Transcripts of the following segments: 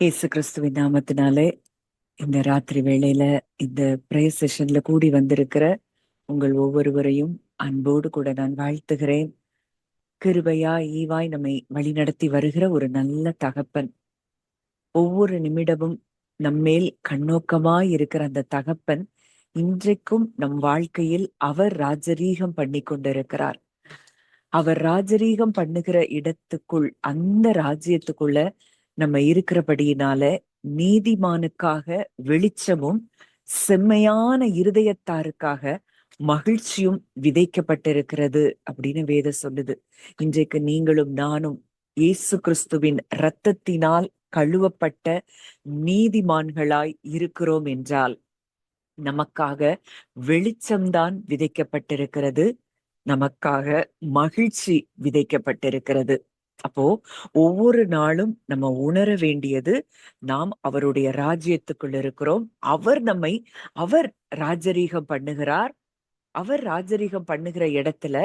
இயேசு கிறிஸ்துவின் நாமத்தினாலே இந்த ராத்திரி வேளையில இந்த பிரேயர் செஷன்ல கூடி வந்திருக்கிற உங்கள் ஒவ்வொருவரையும் அன்போடு கூட நான் வாழ்த்துகிறேன். கிருபையாய் ஈவாய் நம்மை வழிநடத்தி வருகிற ஒரு நல்ல தகப்பன், ஒவ்வொரு நிமிடமும் நம்மேல் கண்ணோக்கமாய் இருக்கிற அந்த தகப்பன் இன்றைக்கும் நம் வாழ்க்கையில் அவர் ராஜரீகம் பண்ணி கொண்டிருக்கிறார். அவர் ராஜரீகம் பண்ணுகிற இடத்துக்குள், அந்த ராஜ்யத்துக்குள்ள நம்ம இருக்கிறபடியினால நீதிமானுக்காக வெளிச்சமும் செம்மையான இருதயத்தாருக்காக மகிழ்ச்சியும் விதைக்கப்பட்டிருக்கிறது அப்படின்னு வேதம் சொல்லுது. இன்றைக்கு நீங்களும் நானும் இயேசு கிறிஸ்துவின் இரத்தத்தினால் கழுவப்பட்ட நீதிமான்களாய் இருக்கிறோம் என்றால் நமக்காக வெளிச்சம்தான் விதைக்கப்பட்டிருக்கிறது, நமக்காக மகிழ்ச்சி விதைக்கப்பட்டிருக்கிறது. அப்போ ஒவ்வொரு நாளும் நம்ம உணர வேண்டியது, நாம் அவருடைய ராஜ்யத்துக்குள் இருக்கிறோம். அவர் ராஜரீகம் பண்ணுகிறார். அவர் ராஜரீகம் பண்ணுகிற இடத்துல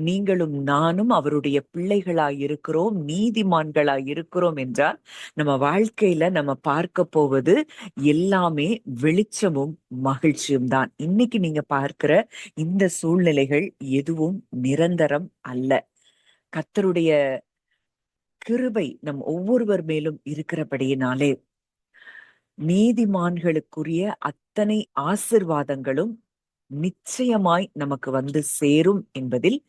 நீங்களும் நானும் அவருடைய பிள்ளைகளாய் இருக்கிறோம், நீதிமான்களாய் இருக்கிறோம் என்றால் நம்ம வாழ்க்கையில நம்ம பார்க்க போவது எல்லாமே வெளிச்சமும் மகிழ்ச்சியும் தான். இன்னைக்கு நீங்க பார்க்கிற இந்த சூழ்நிலைகள் எதுவும் நிரந்தரம் அல்ல. கர்த்தருடைய கிருபை நம் ஒவ்வொருவர் மேலும் இருக்கிறபடியினாலே நீதிமான்களுக்குரிய அத்தனை ஆசிர்வாதங்களும் நிச்சயமாய் நமக்கு வந்து சேரும் என்பதில்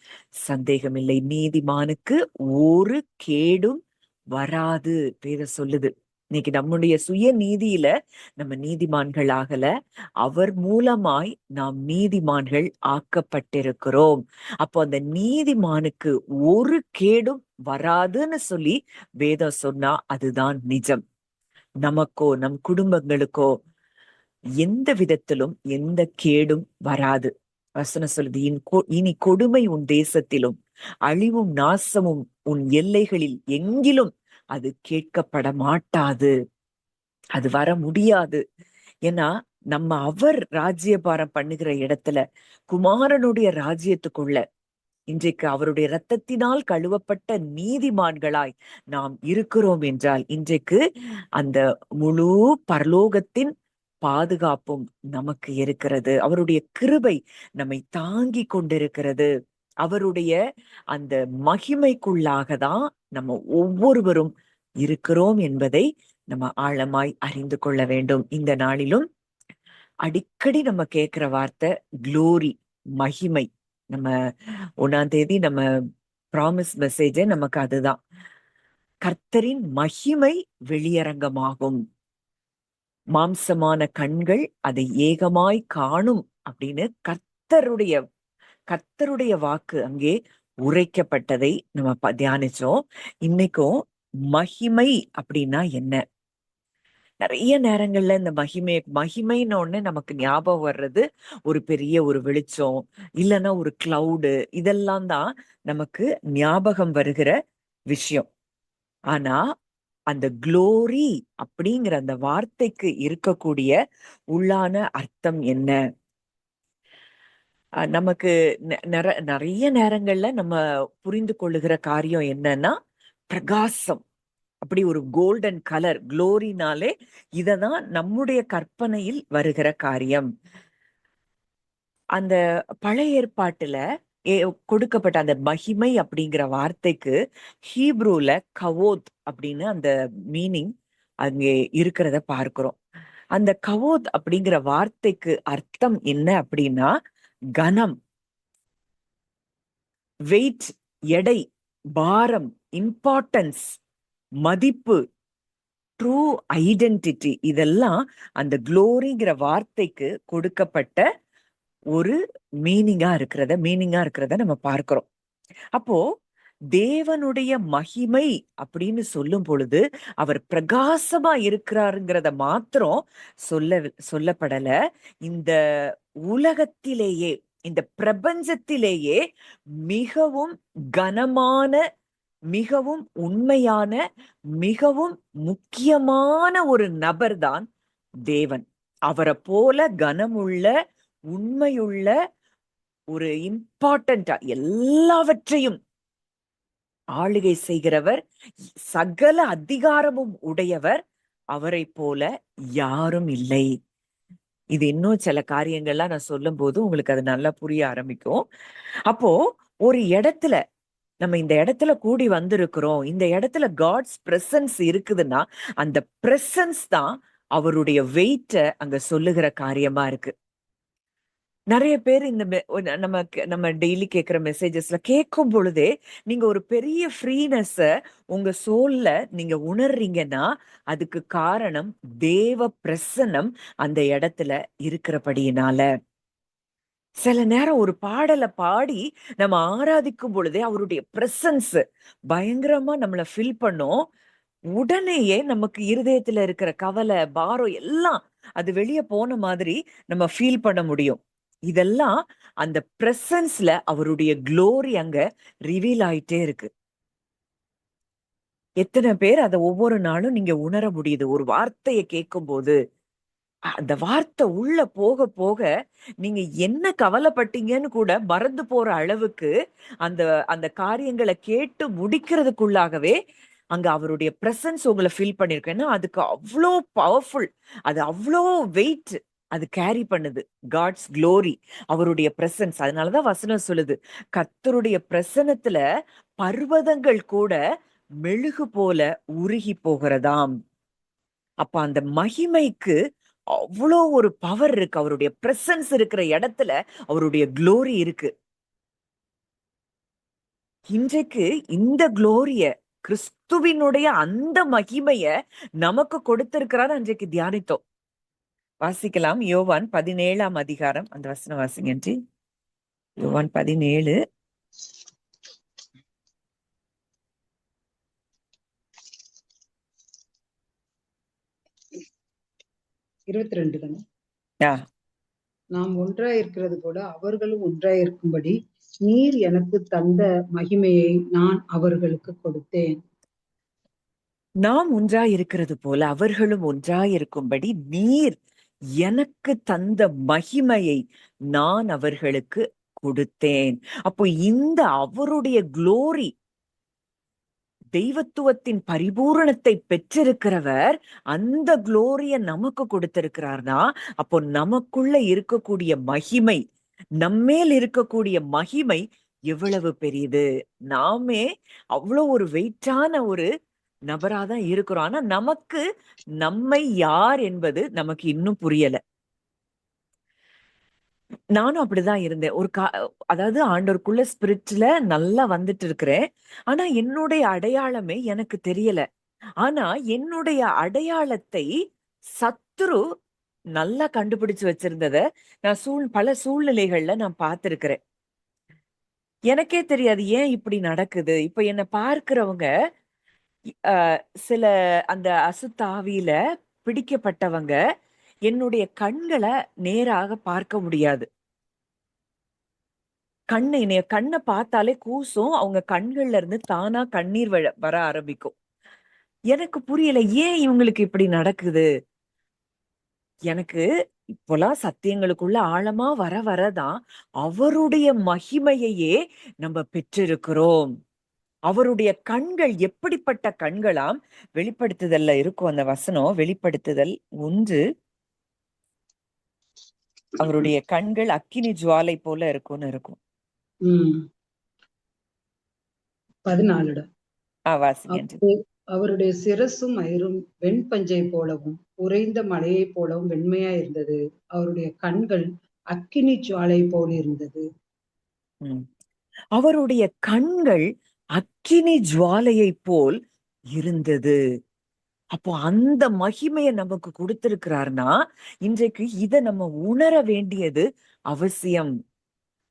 சந்தேகமில்லை. நீதிமானுக்கு ஒரு கேடும் வராது வேதம் சொல்லுது. இன்னைக்கு நம்முடைய சுய நீதியில நம்ம நீதிமான்கள் ஆகல, அவர் மூலமாய் நாம் நீதிமான்கள் ஆக்கப்பட்டிருக்கிறோம். அப்போ அந்த நீதிமானுக்கு ஒரு கேடும் வராதுன்னு சொல்லி வேதம் சொன்னா அதுதான் நிஜம். நமக்கோ நம் குடும்பங்களுக்கோ எந்த விதத்திலும் எந்த கேடும் வராது. வசனம் சொல்லுது, இனி கொடுமை உன் தேசத்திலும் அழிவும் நாசமும் உன் எல்லைகளில் எங்கிலும் அது கேட்கப்பட மாட்டாது, அது வர முடியாது. ஏன்னா நம்ம அவர் ராஜ்யபாரம் பண்ணுகிற இடத்துல, குமாரனுடைய ராஜ்யத்துக்குள்ள இன்றைக்கு அவருடைய இரத்தத்தினால் கழுவப்பட்ட நீதிமான்களாய் நாம் இருக்கிறோம் என்றால் இன்றைக்கு அந்த முழு பரலோகத்தின் பாதுகாப்பும் நமக்கு இருக்கிறது. அவருடைய கிருபை நம்மை தாங்கி கொண்டிருக்கிறது. அவருடைய அந்த மகிமைக்குள்ளாக தான் நம்ம ஒவ்வொருவரும் இருக்கிறோம் என்பதை நம்ம ஆழமாய் அறிந்து கொள்ள வேண்டும். இந்த நாளிலும் அடிக்கடி நம்ம கேட்கிற வார்த்தை குளோரி, மகிமை. நம்ம 1ஆம் தேதி நம்ம ப்ராமிஸ் மெசேஜே நமக்கு அதுதான். கர்த்தரின் மகிமை வெளியரங்கமாகும், மாம்சமான கண்கள் அதை ஏகமாய் காணும் அப்படின்னு கர்த்தருடைய வாக்கு அங்கே உரைக்கப்பட்டதை நம்ம தியானிச்சோம். இன்னைக்கும் மகிமை அப்படின்னா என்ன? நிறைய நேரங்கள்ல இந்த மகிமைன்னு ஒண்ணு நமக்கு ஞாபகம் வர்றது ஒரு பெரிய ஒரு வெளிச்சம், இல்லைன்னா ஒரு கிளவுடு, இதெல்லாம் தான் நமக்கு ஞாபகம் வருகிற விஷயம். ஆனா அந்த குளோரி அப்படிங்கிற அந்த வார்த்தைக்கு இருக்கக்கூடிய உள்ளான அர்த்தம் என்ன? நமக்கு நிறைய நேரங்கள்ல நம்ம புரிந்து கொள்ளுகிற காரியம் என்னன்னா பிரகாசம். அப்படி ஒரு கோல்டன் கலர் குளோரினாலே இததான் நம்முடைய கற்பனையில் வருகிற காரியம். அந்த பழைய ஏற்பாட்டுல கொடுக்கப்பட்ட அந்த மகிமை அப்படிங்கிற வார்த்தைக்கு ஹீப்ரூல கவோத் அப்படின்னு அந்த மீனிங் அங்கே இருக்கிறத பார்க்கிறோம். அந்த கவோத் அப்படிங்கிற வார்த்தைக்கு அர்த்தம் என்ன அப்படின்னா கனம், வெயிட், எடை, பாரம், இம்பார்ட்டன்ஸ், மதிப்பு, ட்ரூ ஐடென்டிட்டி. இதெல்லாம் அந்த குளோரிங்கிற வார்த்தைக்கு கொடுக்கப்பட்ட ஒரு மீனிங்கா இருக்கிறத நம்ம பார்க்கிறோம். அப்போ தேவனுடைய மகிமை அப்படின்னு சொல்லும் பொழுது அவர் பிரகாசமா இருக்கிறாருங்கிறத மாத்திரம் சொல்லப்படல. இந்த உலகத்திலேயே, இந்த பிரபஞ்சத்திலேயே மிகவும் கனமான, மிகவும் உண்மையான, மிகவும் முக்கியமான ஒரு நபர் தான் தேவன். அவரை போல கனமுள்ள, உண்மையுள்ள, ஒரு இம்பார்ட்டண்டா எல்லாவற்றையும் ஆளுகை செய்கிறவர், சகல அதிகாரமும் உடையவர் அவரை போல யாரும் இல்லை. இது இன்னும் சில காரியங்கள்லாம் நான் சொல்லும் போது உங்களுக்கு அது நல்லா புரிய ஆரம்பிக்கும். அப்போ ஒரு இடத்துல நம்ம இந்த இடத்துல கூடி வந்திருக்கிறோம், இந்த இடத்துல காட்ஸ் பிரசன்ஸ் இருக்குதுன்னா அந்த பிரசன்ஸ் தான் அவருடைய வெயிட்ட அங்க சொல்லுகிற காரியமா இருக்கு. நிறைய பேர் இந்த நம்ம டெய்லி கேட்கிற மெசேஜஸ்ல கேட்கும் பொழுதே நீங்க ஒரு பெரிய ஃப்ரீனஸ் உங்க சோல்ல நீங்க உணர்றீங்கன்னா அதுக்கு காரணம் தேவ பிரசன்னம் அந்த இடத்துல இருக்கிறபடியினால. சில நேரம் ஒரு பாடலை பாடி நம்ம ஆராதிக்கும் பொழுதே அவருடைய பிரசன்ஸ் பயங்கரமா நம்மள ஃபில் பண்ணும். உடனேயே நமக்கு இருதயத்துல இருக்கிற கவலை, பாரம் எல்லாம் அது வெளியே போன மாதிரி நம்ம ஃபீல் பண்ண முடியும். இதெல்லாம் அந்த பிரசன்ஸ்ல அவருடைய க்ளோரி அங்க ரிவீல் ஆயிட்டே இருக்கு. எத்தனை பேர் அதை ஒவ்வொரு நாளும் நீங்க உணர முடியுது? ஒரு வார்த்தையை கேட்கும் போது அந்த வார்த்தை உள்ள போக போக நீங்க என்ன கவலைப்பட்டீங்கன்னு கூட மறந்து போற அளவுக்கு அந்த அந்த காரியங்களை கேட்டு முடிக்கிறதுக்குள்ளாகவே அங்க அவருடைய பிரசன்ஸ் உங்களை ஃபீல் பண்ணிருக்கேன். ஏன்னா அதுக்கு அவ்வளோ பவர்ஃபுல், அது அவ்வளோ வெயிட் அது கேரி பண்ணுது. காட்ஸ் க்ளோரி, அவருடைய பிரசன்ஸ். அதனாலதான் வசனம் சொல்லுது, கர்த்தருடைய பிரசன்னத்துல பர்வதங்கள் கூட மெழுகு போல உருகி போகிறதாம். அப்ப அந்த மகிமைக்கு அவ்வளோ ஒரு பவர் இருக்கு. அவருடைய பிரசன்ஸ் இருக்கிற இடத்துல அவருடைய க்ளோரி இருக்கு. இன்றைக்கு இந்த க்ளோரிய, கிறிஸ்துவினுடைய அந்த மகிமைய நமக்கு கொடுத்திருக்கிறார். அன்றைக்கு தியானித்தோம். வாசிக்கலாம். யோவான் 17ஆம் அதிகாரம் அந்த வசனம் வாசிங்க. யோவான் 17 22 தானே? நாம் ஒன்றாயிருக்கிறது போல அவர்களும் ஒன்றாயிருக்கும்படி நீர் எனக்கு தந்த மகிமையை நான் அவர்களுக்கு கொடுத்தேன். நாம் ஒன்றாயிருக்கிறது போல அவர்களும் ஒன்றாயிருக்கும்படி நீர் எனக்கு தந்த மகிமையை நான் அவர்களுக்கு கொடுத்தேன். அப்போ இந்த அவருடைய க்ளோரி, தெய்வத்துவத்தின் பரிபூரணத்தை பெற்றிருக்கிறவர் அந்த க்ளோரிய நமக்கு கொடுத்திருக்கிறார்னா, அப்போ நமக்குள்ள இருக்கக்கூடிய மகிமை, நம்மேல் இருக்கக்கூடிய மகிமை எவ்வளவு பெரியது. நாமே அவ்வளோ ஒரு வெயிட்டான ஒரு நபராதான் இருக்கிறோம். ஆனா நமக்கு நம்மை யார் என்பது நமக்கு இன்னும் புரியல. நானும் அப்படிதான் இருந்தேன். அதாவது ஆண்டவருக்குள்ள ஸ்பிரிட்ல நல்லா வந்துட்டு இருக்கிறேன். ஆனா என்னுடைய அடையாளமே எனக்கு தெரியல. ஆனா என்னுடைய அடையாளத்தை சத்துரு நல்லா கண்டுபிடிச்சு வச்சிருந்தத நான் பல சூழ்நிலைகள்ல நான் பார்த்திருக்கிறேன். எனக்கே தெரியாது ஏன் இப்படி நடக்குது. இப்ப என்ன பார்க்கிறவங்க சில அந்த அசுத்தாவியில பிடிக்கப்பட்டவங்க என்னுடைய கண்களை நேராக பார்க்க முடியாது. கண்ணை பார்த்தாலே கூசும். அவங்க கண்கள்ல இருந்து தானா கண்ணீர் வர ஆரம்பிக்கும். எனக்கு புரியல ஏன் இவங்களுக்கு இப்படி நடக்குது. எனக்கு இப்போலாம் சத்தியங்களுக்குள்ள ஆழமா வர வரதான் அவருடைய மகிமையையே நம்ம பெற்றிருக்கிறோம். அவருடைய கண்கள் எப்படிப்பட்ட கண்களாம்? வெளிப்படுத்துதல்ல இருக்கும் அந்த வசனம். வெளிப்படுத்துதல் 1, அவருடைய கண்கள் அக்கினி ஜுவாலை போல இருக்கும்னு இருக்கும். 14 வாசிங்க. அவருடைய சிரசும் மயிரும் வெண்பஞ்சை போலவும் உறைந்த மலையை போலவும் வெண்மையா இருந்தது. அவருடைய கண்கள் அக்கினி ஜுவாலை போல் இருந்தது. அவருடைய கண்கள் அக்கினி ஜுவாலையை போல் இருந்தது. அப்போ அந்த மகிமையை நமக்கு கொடுத்திருக்கிறார்னா இன்றைக்கு இதை நம்ம உணர வேண்டியது அவசியம்.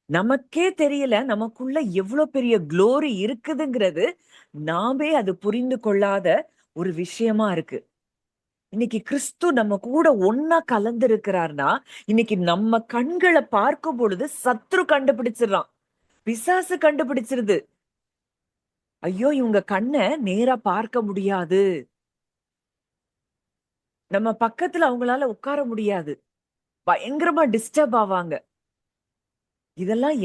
நமக்கே தெரியல நமக்குள்ள எவ்வளவு பெரிய க்ளோரி இருக்குதுங்கிறது நாமே அது புரிந்து கொள்ளாத ஒரு விஷயமா இருக்கு. இன்னைக்கு கிறிஸ்து நம்ம கூட ஒன்னா கலந்து இருக்கிறார்னா இன்னைக்கு நம்ம கண்களை பார்க்கும் பொழுது சத்ரு கண்டுபிடிச்சிடறான், பிசாசு கண்டுபிடிச்சிருது. ஐயோ இவங்க கண்ணை நேரா பார்க்க முடியாது, நம்ம பக்கத்துல அவங்களால உட்கார முடியாது, பயங்கரமா டிஸ்டர்ப் ஆவாங்க. இதெல்லாம்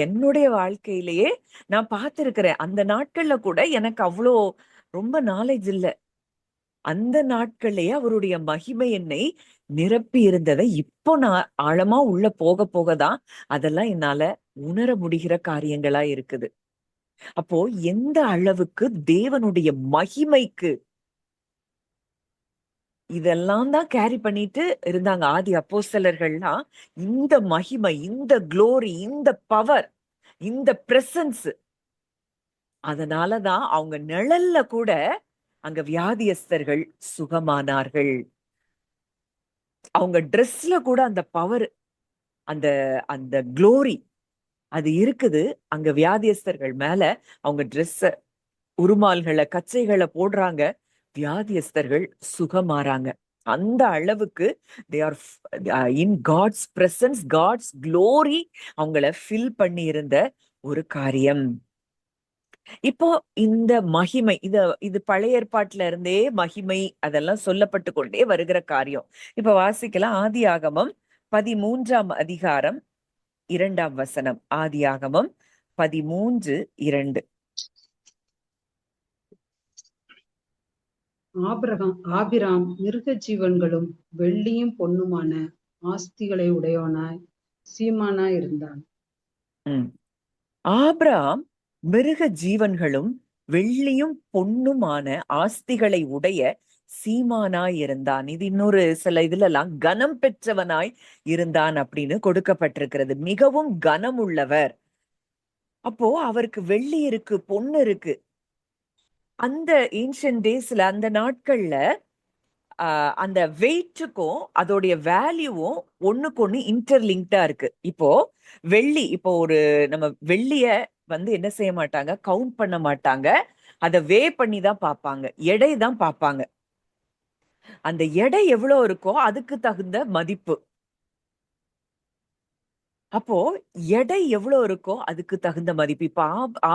என்னுடைய வாழ்க்கையிலேயே நான் பார்த்திருக்கிறேன். அந்த நாட்கள்ல கூட எனக்கு அவ்வளோ ரொம்ப நாலேஜ் இல்லை. அந்த நாட்கள்லயே அவருடைய மகிமை என்னை நிரப்பி இருந்ததை இப்போ நான் ஆழமா உள்ள போக போகதான் அதெல்லாம் என்னால உணர முடிகிற காரியங்களா இருக்குது. அப்போ எந்த அளவுக்கு தேவனுடைய மகிமைக்கு இதெல்லாம் தான் கேரி பண்ணிட்டு இருந்தாங்க ஆதி அப்போஸ்தலர்கள்லாம். இந்த மகிமை, இந்த குளோரி, இந்த பவர், இந்த பிரசன்ஸ், அதனாலதான் அவங்க நிழல்ல கூட அங்க வியாதியஸ்தர்கள் சுகமானார்கள். அவங்க ட்ரெஸ்ல கூட அந்த பவர், அந்த அந்த குளோரி அது இருக்குது. அங்க வியாதியஸ்தர்கள் மேல அவங்க ட்ரெஸ்ஸ, உருமால்களை, கச்சைகளை போடுறாங்க, வியாதியஸ்தர்கள் சுகமாறாங்க. அந்த அளவுக்கு they are in God's presence, God's glory அவங்கள ஃபில் பண்ணி இருந்த ஒரு காரியம். இப்போ இந்த மகிமை, இது பழைய ஏற்பாட்டுல இருந்தே மகிமை அதெல்லாம் சொல்லப்பட்டு கொண்டே வருகிற காரியம். இப்ப வாசிக்கலாம். ஆதியாகமம் 13ஆம் அதிகாரம் 2ஆம் வசனம். ஆதியாகமம் 13:2. ஆபிராம் மிருக ஜீவன்களும் வெள்ளியும் பொன்னுமான ஆஸ்திகளை உடையவனாய் சீமானாய் இருந்தான். ஆபிராம் மிருக ஜீவன்களும் வெள்ளியும் பொன்னுமான ஆஸ்திகளை உடைய சீமானாய் இருந்தான். இது இன்னொரு சில இதுல எல்லாம் கனம் பெற்றவனாய் இருந்தான் அப்படின்னு கொடுக்கப்பட்டிருக்கிறது. மிகவும் கனம் உள்ளவர். அப்போ அவருக்கு வெள்ளி இருக்கு, பொண்ணு இருக்கு. அந்த ஏன்ஷியன்ட் டேஸ்ல, அந்த நாட்கள்ல அந்த வெயிட்டுக்கும் அதோடைய வேல்யூவும் ஒண்ணுக்கு ஒண்ணு இன்டர்லிங்க்டா இருக்கு. இப்போ வெள்ளி, இப்போ ஒரு நம்ம வெள்ளிய என்ன செய்ய மாட்டாங்க, கவுண்ட் பண்ண மாட்டாங்க, அதை வே பண்ணி தான் பார்ப்பாங்க, எடை தான் பார்ப்பாங்க. அந்த எடை எவ்வளவு இருக்கோ அதுக்கு தகுந்த மதிப்பு. அப்போ எடை எவ்வளவு இருக்கோ அதுக்கு தகுந்த மதிப்பு. இப்ப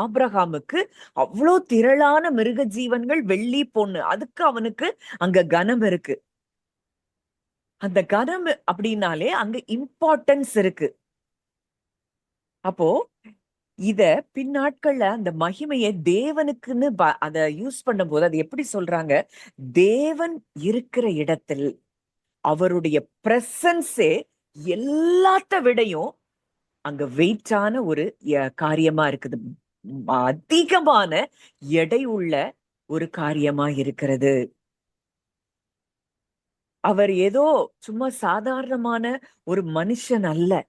ஆபிரகாமுக்கு அவ்வளோ திரளான மிருக ஜீவன்கள், வெள்ளி, பொண்ணு, அதுக்கு அவனுக்கு அங்க கனம் இருக்கு. அந்த கனம் அப்படின்னாலே அங்க இம்பார்ட்டன்ஸ் இருக்கு. அப்போ இத பின்னாட்கள்ல அந்த மகிமையை தேவனுக்குன்னு அத யூஸ் பண்ணும் போது அது எப்படி சொல்றாங்க, தேவன் இருக்கிற இடத்தில் அவருடைய பிரசன்ஸே எல்லாத்த விடையும் அங்க வெயிட்டான ஒரு காரியமா இருக்குது. அதிகமான எடை உள்ள ஒரு காரியமா இருக்கிறது. அவர் ஏதோ சும்மா சாதாரணமான ஒரு மனுஷன் அல்ல.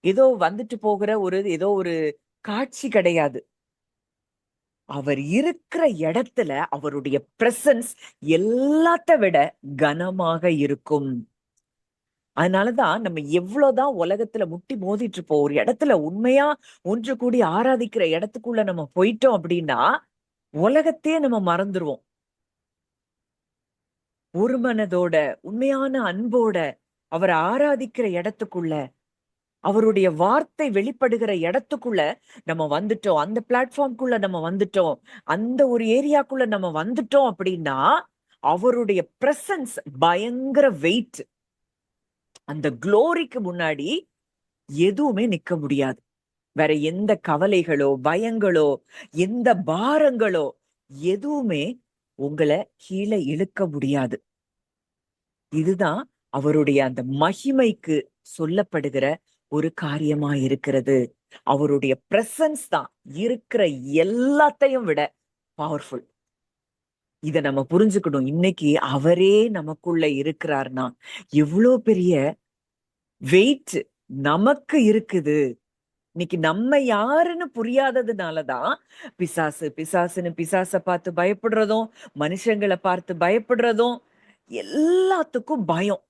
ஏதோ வந்துட்டு போகிற ஏதோ ஒரு காட்சி கிடையாது. அவர் இருக்கிற இடத்துல அவருடைய பிரசன்ஸ் எல்லாத்த விட கனமாக இருக்கும். அதனாலதான் நம்ம எவ்வளவுதான் உலகத்துல முட்டி மோதிட்டு இருப்போம், ஒரு இடத்துல உண்மையா ஒன்று கூடி ஆராதிக்கிற இடத்துக்குள்ள நம்ம போயிட்டோம் அப்படின்னா உலகத்தையே நம்ம மறந்துருவோம். ஒரு மனதோட, உண்மையான அன்போட அவரை ஆராதிக்கிற இடத்துக்குள்ள, அவருடைய வார்த்தை வெளிப்படுகிற இடத்துக்குள்ள நம்ம வந்துட்டோம், அந்த பிளாட்ஃபார்ம்குள்ள நம்ம வந்துட்டோம், அந்த ஒரு ஏரியாக்குள்ள நம்ம வந்துட்டோம் அப்படின்னா அவருடைய பிரசன்ஸ் பயங்கர வெயிட். அந்த குளோரிக்கு முன்னாடி எதுவுமே நிக்க முடியாது. வேற எந்த கவலைகளோ, பயங்களோ, எந்த பாரங்களோ எதுவுமே உங்களை கீழே இழுக்க முடியாது. இதுதான் அவருடைய அந்த மகிமைக்கு சொல்லப்படுகிற ஒரு காரியமா இருக்கிறது. அவருடைய பிரசன்ஸ் தான் இருக்கிற எல்லாத்தையும் விட பவர்ஃபுல். இத நம்ம புரிஞ்சுக்கணும். இன்னைக்கு அவரே நமக்குள்ள இருக்கிறார்னா எவ்வளவு பெரிய வெயிட் நமக்கு இருக்குது. இன்னைக்கு நம்ம யாருன்னு புரியாததுனாலதான் பிசாசுன்னு பிசாச பார்த்து பயப்படுறதும், மனுஷங்களை பார்த்து பயப்படுறதும், எல்லாத்துக்கும் பயம்,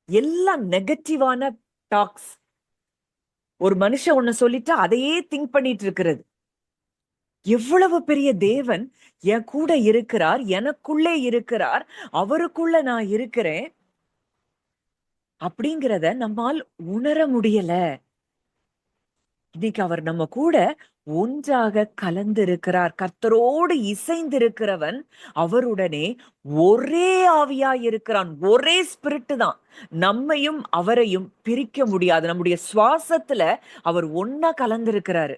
எல்லாம் நெகட்டிவான டாக்ஸ். ஒரு மனுஷன் ஒண்ணு சொல்லிட்டு அதையே திங்க் பண்ணிட்டு இருக்கிறது. எவ்வளவு பெரிய தேவன் என் கூட இருக்கிறார், எனக்குள்ளே இருக்கிறார், அவருக்குள்ள நான் இருக்கிறேன் அப்படிங்கிறத நம்மால் உணர முடியல. இன்னைக்கு அவர் நம்ம கூட ஒன்றாக கலந்து இருக்கிறார். கர்த்தரோடு இசைந்திருக்கிறவன் அவருடனே ஒரே ஆவியா இருக்கிறான். ஒரே ஸ்பிரிட் தான். நம்மையும் அவரையும் பிரிக்க முடியாது. நம்முடைய சுவாசத்துல அவர் ஒன்னா கலந்து இருக்கிறாரு.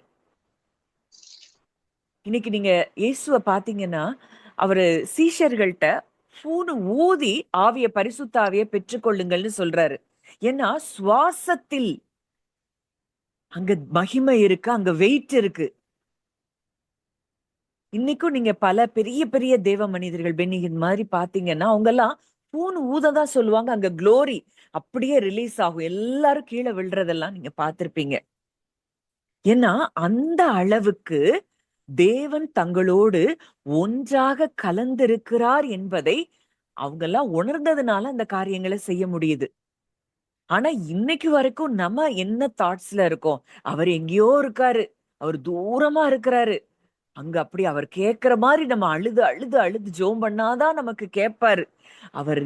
இன்னைக்கு நீங்க இயேசுவை பாத்தீங்கன்னா அவரு சீஷர்கள்ட்ட பூணு ஊதி ஆவிய பரிசுத்த ஆவிய பெற்றுக்கொள்ளுங்கள்னு சொல்றாரு. ஏன்னா சுவாசத்தில் அங்க மகிமை இருக்கு, அங்க வெயிட் இருக்கு. இன்னைக்கும் நீங்க பல பெரிய பெரிய தேவ மனிதர்கள் பென்னிஹின் மாதிரி பாத்தீங்கன்னா அவங்க எல்லாம் பூணு ஊததான் சொல்லுவாங்க. அங்க க்ளோரி அப்படியே ரிலீஸ் ஆகும். எல்லாரும் கீழே விழுறதெல்லாம் நீங்க பார்த்திருப்பீங்க. ஏன்னா அந்த அளவுக்கு தேவன் தங்களோடு ஒன்றாக கலந்திருக்கிறார் என்பதை அவங்க எல்லாம் உணர்ந்ததுனால அந்த காரியங்களை செய்ய முடியுது. ஆனா இன்னைக்கு வரைக்கும் நம்ம என்ன தாட்ஸ்ல இருக்கோம்? அவர் எங்கேயோ இருக்காரு, அவர் தூரமா இருக்கிறாரு. அங்க அப்படி அவர் கேட்கிற மாதிரி நம்ம அழுது அழுது அழுது ஜெபம் பண்ணாதான் நமக்கு கேட்பாரு. அவர்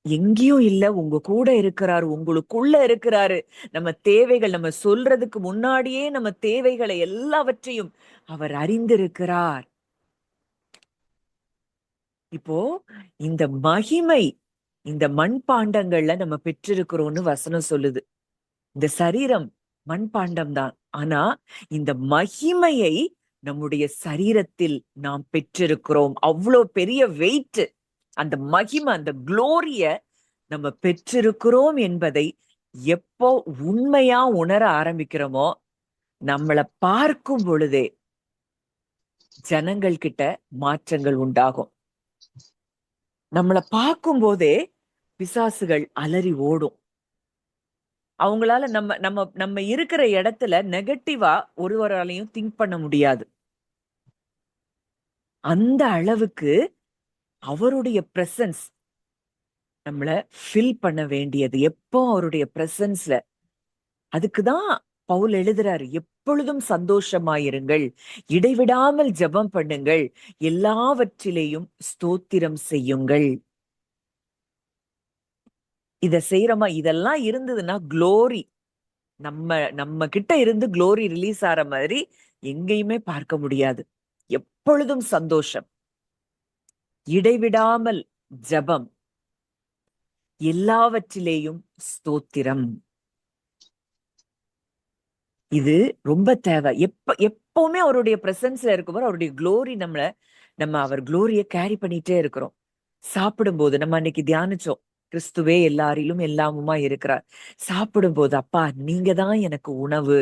எங்கேயும் இல்ல, உங்க கூட இருக்கிறாரு, உங்களுக்குள்ள இருக்கிறாரு. நம்ம தேவைகள், நம்ம சொல்றதுக்கு முன்னாடியே நம்ம தேவைகளை எல்லாவற்றையும் அவர் அறிந்திருக்கிறார். இப்போ இந்த மகிமை இந்த மண்பாண்டங்கள்ல நம்ம பெற்றிருக்கிறோம்னு வசனம் சொல்லுது. இந்த சரீரம் மண்பாண்டம் தான். ஆனா இந்த மகிமையை நம்முடைய சரீரத்தில் நாம் பெற்றிருக்கிறோம். அவ்வளோ பெரிய வெயிட், அந்த மகிமை, அந்த குளோரிய நம்ம பெற்றிருக்கிறோம் என்பதை எப்போ உண்மையா உணர ஆரம்பிக்கிறோமோ, நம்மளை பார்க்கும் பொழுதே ஜனங்கள் கிட்ட மாற்றங்கள் உண்டாகும். நம்மளை பார்க்கும் போதே பிசாசுகள் அலறி ஓடும். அவங்களால நம்ம நம்ம நம்ம இருக்கிற இடத்துல நெகட்டிவா ஒருவராலையும் திங்க் பண்ண முடியாது. அந்த அளவுக்கு அவருடைய பிரசன்ஸ் நம்மள ஃபில் பண்ண வேண்டியது எப்போ அவருடைய பிரசன்ஸ்ல. அதுக்குதான் பவுல் எழுதுறாரு, எப்பொழுதும் சந்தோஷமாயிருங்கள், இடைவிடாமல் ஜெபம் பண்ணுங்கள், எல்லாவற்றிலேயும் ஸ்தோத்திரம் செய்யுங்கள். இத செய்யறோமா? இதெல்லாம் இருந்ததுன்னா க்ளோரி நம்ம நம்ம கிட்ட இருந்து க்ளோரி ரிலீஸ் ஆற மாதிரி எங்கேயுமே பார்க்க முடியாது. எப்பொழுதும் சந்தோஷம், இடைவிடாமல் ஜெபம், எல்லாவற்றிலேயும் ஸ்தோத்திரம். இது ரொம்ப தேவை. எப்பவுமே அவருடைய பிரசன்ஸ்ல இருக்கும்போது அவருடைய க்ளோரி நம்ம அவர் க்ளோரிய கேரி பண்ணிட்டே இருக்கிறோம். சாப்பிடும்போது நம்ம அன்னைக்கு தியானிச்சோம், கிறிஸ்துவே எல்லாரிலும் எல்லாமுமா இருக்கிறார். சாப்பிடும்போது, அப்பா நீங்க தான் எனக்கு உணவு,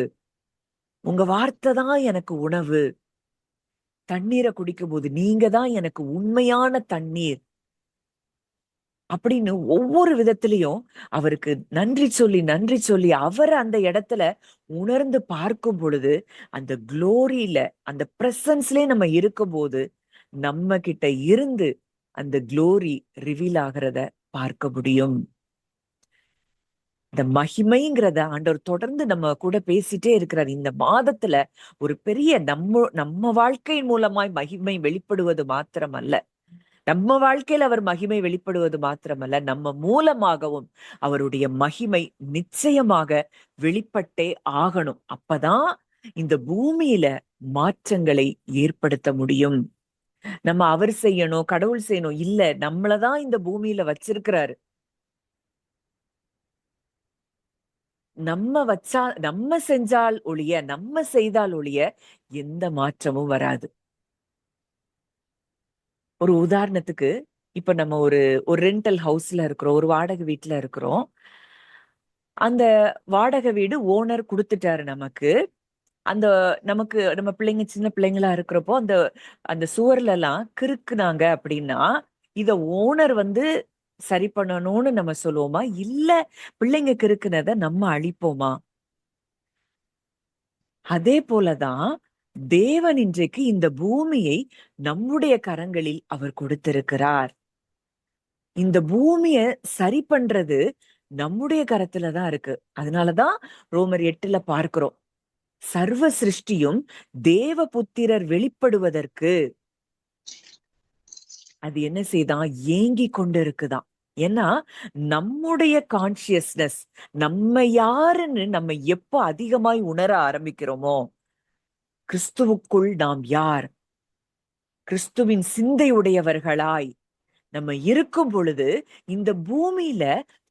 உங்க வார்த்தை தான் எனக்கு உணவு. தண்ணீரை குடிக்கும் போது நீங்க தான் எனக்கு உண்மையான தண்ணீர் அப்படின்னு ஒவ்வொரு விதத்திலையும் அவருக்கு நன்றி சொல்லி நன்றி சொல்லி அவரை அந்த இடத்துல உணர்ந்து பார்க்கும் பொழுது அந்த க்ளோரியில அந்த பிரசன்ஸ்லயே நம்ம இருக்கும் போது நம்ம கிட்ட இருந்து அந்த க்ளோரி ரிவீல் ஆகிறத பார்க்க முடியும். இந்த மகிமைங்கிறத ஆண்டவர் தொடர்ந்து நம்ம கூட பேசிட்டே இருக்கிறார். இந்த மாதத்துல ஒரு பெரிய நம்ம வாழ்க்கையின் மூலமாய் மகிமை வெளிப்படுவது மாத்திரமல்ல, நம்ம வாழ்க்கையில் அவர் மகிமை வெளிப்படுவது மாத்திரமல்ல, நம்ம மூலமாகவும் அவருடைய மகிமை நிச்சயமாக வெளிப்பட்டே ஆகணும். அப்பதான் இந்த பூமியில மாற்றங்களை ஏற்படுத்த முடியும். நம்ம அவர் செய்யணும், கடவுள் செய்யணும் இல்ல, நம்மளதான் இந்த பூமியில வச்சிருக்கிறாரு. நம்ம செஞ்சால் ஒழிய, நம்ம செய்தால் ஒழிய எந்த மாற்றமும் வராது. ஒரு உதாரணத்துக்கு, இப்ப நம்ம ஒரு ஒரு ரெண்டல் ஹவுஸ்ல இருக்கிறோம், ஒரு வாடகை வீட்டுல இருக்கிறோம். அந்த வாடகை வீடு ஓனர் கொடுத்துட்டாரு நமக்கு. அந்த நமக்கு நம்ம பிள்ளைங்க சின்ன பிள்ளைங்களா இருக்கிறப்போ அந்த அந்த சுவர்ல எல்லாம் கிறுக்குனாங்க அப்படின்னா, இத ஓனர் சரி பண்ணணும்னு நம்ம சொல்லுவோமா? இல்ல பிள்ளைங்க கிறுக்குனத நம்ம அழிப்போமா? அதே போலதான் தேவன் இன்றைக்கு இந்த பூமியை நம்முடைய கரங்களில் அவர் கொடுத்திருக்கிறார். இந்த பூமிய சரி பண்றது நம்முடைய கரத்துலதான் இருக்கு. அதனாலதான் ரோமர் 8ல பார்க்கிறோம், சர்வ சிருஷ்டியும் தேவ புத்திரர் வெளிப்படுவதற்கு அது என்ன செய்தான்? ஏங்கி கொண்டு இருக்குதான். ஏன்னா நம்முடைய கான்சியஸ்னஸ், நம்ம யாருன்னு நம்ம எப்போ அதிகமாய் உணர ஆரம்பிக்கிறோமோ, கிறிஸ்துவுக்குள் நாம் யார், கிறிஸ்துவின் சிந்தை உடையவர்களாய் நம்ம இருக்கும் பொழுது இந்த பூமியில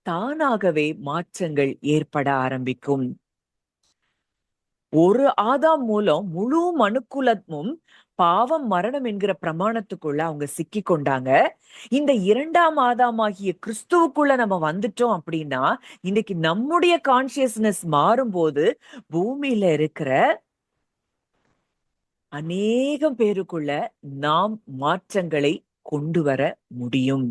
தானாகவே மாற்றங்கள் ஏற்பட ஆரம்பிக்கும். ஒரு ஆதாம் மூலம் முழு மனுக்குலமும் பாவம் மரணம் என்கிற பிரமாணத்துக்குள்ள அவங்க சிக்கி கொண்டாங்க. இந்த இரண்டாம் ஆதாமாகிய கிறிஸ்துவுக்குள்ள நம்ம வந்துட்டோம் அப்படின்னா, இன்னைக்கு நம்முடைய கான்சியஸ்னஸ் மாறும்போது பூமியில இருக்கிற அநேகம் பேருக்குள்ள நாம் மாற்றங்களை கொண்டு வர முடியும்.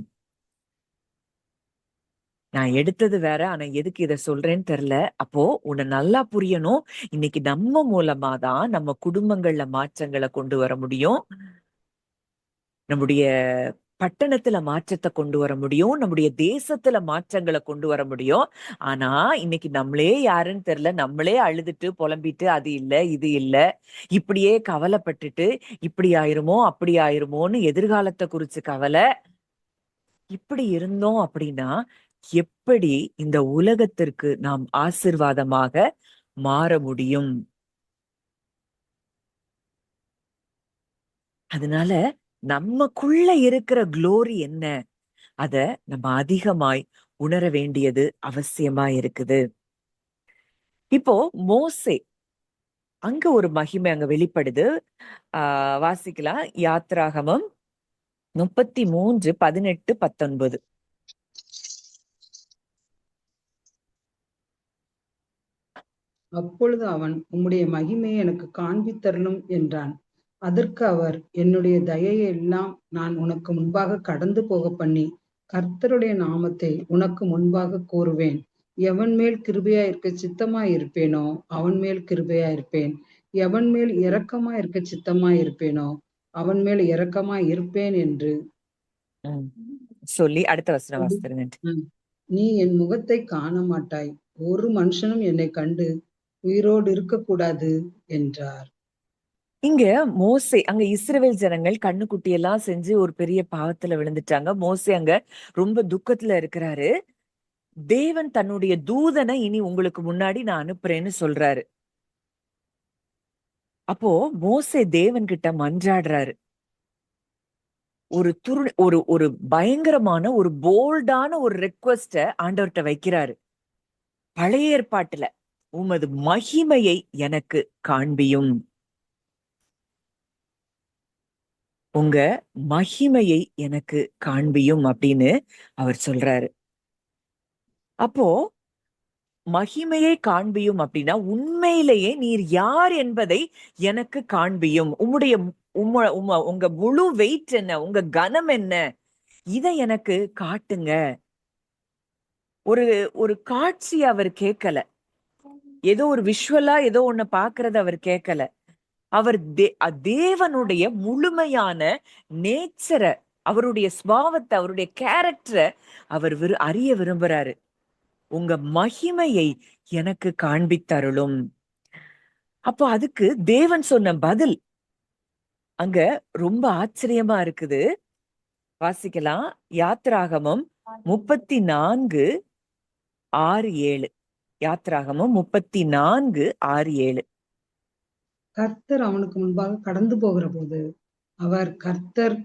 நான் எடுத்தது வேற, ஆனா எதுக்கு இத சொல்றேன்னு தெரியல. அப்போ உன்னை நல்லா புரியணும். இன்னைக்கு நம்ம மூலமா தான் நம்ம குடும்பங்கள்ல மாற்றங்களை கொண்டு வர முடியும். நம்முடைய பட்டணத்துல மாற்றத்தை கொண்டு வர முடியும். நம்முடைய தேசத்துல மாற்றங்களை கொண்டு வர முடியும். ஆனா இன்னைக்கு நம்மளே யாருன்னு தெரியல, நம்மளே அழுதுட்டு புலம்பிட்டு அது இல்ல இது இல்ல இப்படியே கவலைப்பட்டுட்டு இப்படி ஆயிருமோ அப்படி ஆயிருமோன்னு எதிர்காலத்தை குறிச்சு கவலை. இப்படி இருந்தோம் அப்படின்னா எப்படி இந்த உலகத்திற்கு நாம் ஆசிர்வாதமாக மாற முடியும்? அதனால நமக்குள்ள இருக்கிற குளோரி என்ன, அத நம்ம அதிகமாய் உணர வேண்டியது அவசியமா இருக்குது. இப்போ மோசே, அங்க ஒரு மகிமை அங்க வெளிப்படுது. வாசிக்கலாம். யாத்ராகமம் 33:18-19. அப்பொழுது அவன், உம்முடைய மகிமையை எனக்கு காண்பித்தருளும் என்றான். அதற்கு அவர், என்னுடைய தயையை எல்லாம் நான் உனக்கு முன்பாக கடந்து போக பண்ணி கர்த்தருடைய நாமத்தை உனக்கு முன்பாக கூறுவேன். எவன் மேல் கிருபையா இருக்க சித்தமா இருப்பேனோ அவன் மேல் கிருபையா இருப்பேன். எவன் மேல் இரக்கமா இருக்க சித்தமா இருப்பேனோ அவன் மேல் இரக்கமா இருப்பேன் என்று சொல்லி அடுத்த வசனம் சொல்லி, வாசிக்கிறேன். நீ என் முகத்தை காண மாட்டாய், ஒரு மனுஷனும் என்னை கண்டு உயிரோடு இருக்கக்கூடாது என்றார். இங்க மோசே, அங்க இஸ்ரவேல் ஜனங்கள் கண்ணுக்குட்டி எல்லாம் செஞ்சு ஒரு பெரிய பாவத்துல விழுந்துட்டாங்க. மோசே அங்க ரொம்ப துக்கத்துல இருக்கிறாரு. தேவன் தன்னுடைய தூதனை இனி உங்களுக்கு முன்னாடி நான் அனுப்புறேன்னு சொல்றாரு. அப்போ மோசே தேவன் கிட்ட மன்றாடுறாரு. ஒரு ஒரு பயங்கரமான ஒரு போல்டான ஒரு ரெக்வெஸ்ட ஆண்டவர்கிட்ட வைக்கிறாரு. பழைய ஏற்பாட்டுல உமது மகிமையை எனக்கு காண்பியும், உங்க மகிமையை எனக்கு காண்பியும் அப்படின்னு அவர் சொல்றாரு. அப்போ மகிமையை காண்பியும் அப்படின்னா உண்மையிலேயே நீர் யார் என்பதை எனக்கு காண்பியும். உங்க முழு வெயிட் என்ன, உங்க கனம் என்ன, இதை எனக்கு காட்டுங்க. ஒரு ஒரு காட்சி அவர் கேட்கல. ஏதோ ஒரு விஷுவலா ஏதோ ஒண்ணு பாக்குறது அவர் கேட்கல. அவர் தேவனுடைய முழுமையான நேச்சரை, அவருடைய சுபாவத்தை, அவருடைய கேரக்டரை அவர் அறிய விரும்புறாரு. உங்க மகிமையை எனக்கு காண்பித்தருளும். அப்போ அதுக்கு தேவன் சொன்ன பதில் அங்க ரொம்ப ஆச்சரியமா இருக்குது. வாசிக்கலாம். யாத்ராகமம் 34:6-7. யாத்ராகமம் 34:6-7. கர்த்தர் அவனுக்கு முன்பாக கடந்து போகிற போது அவர், கர்த்தர்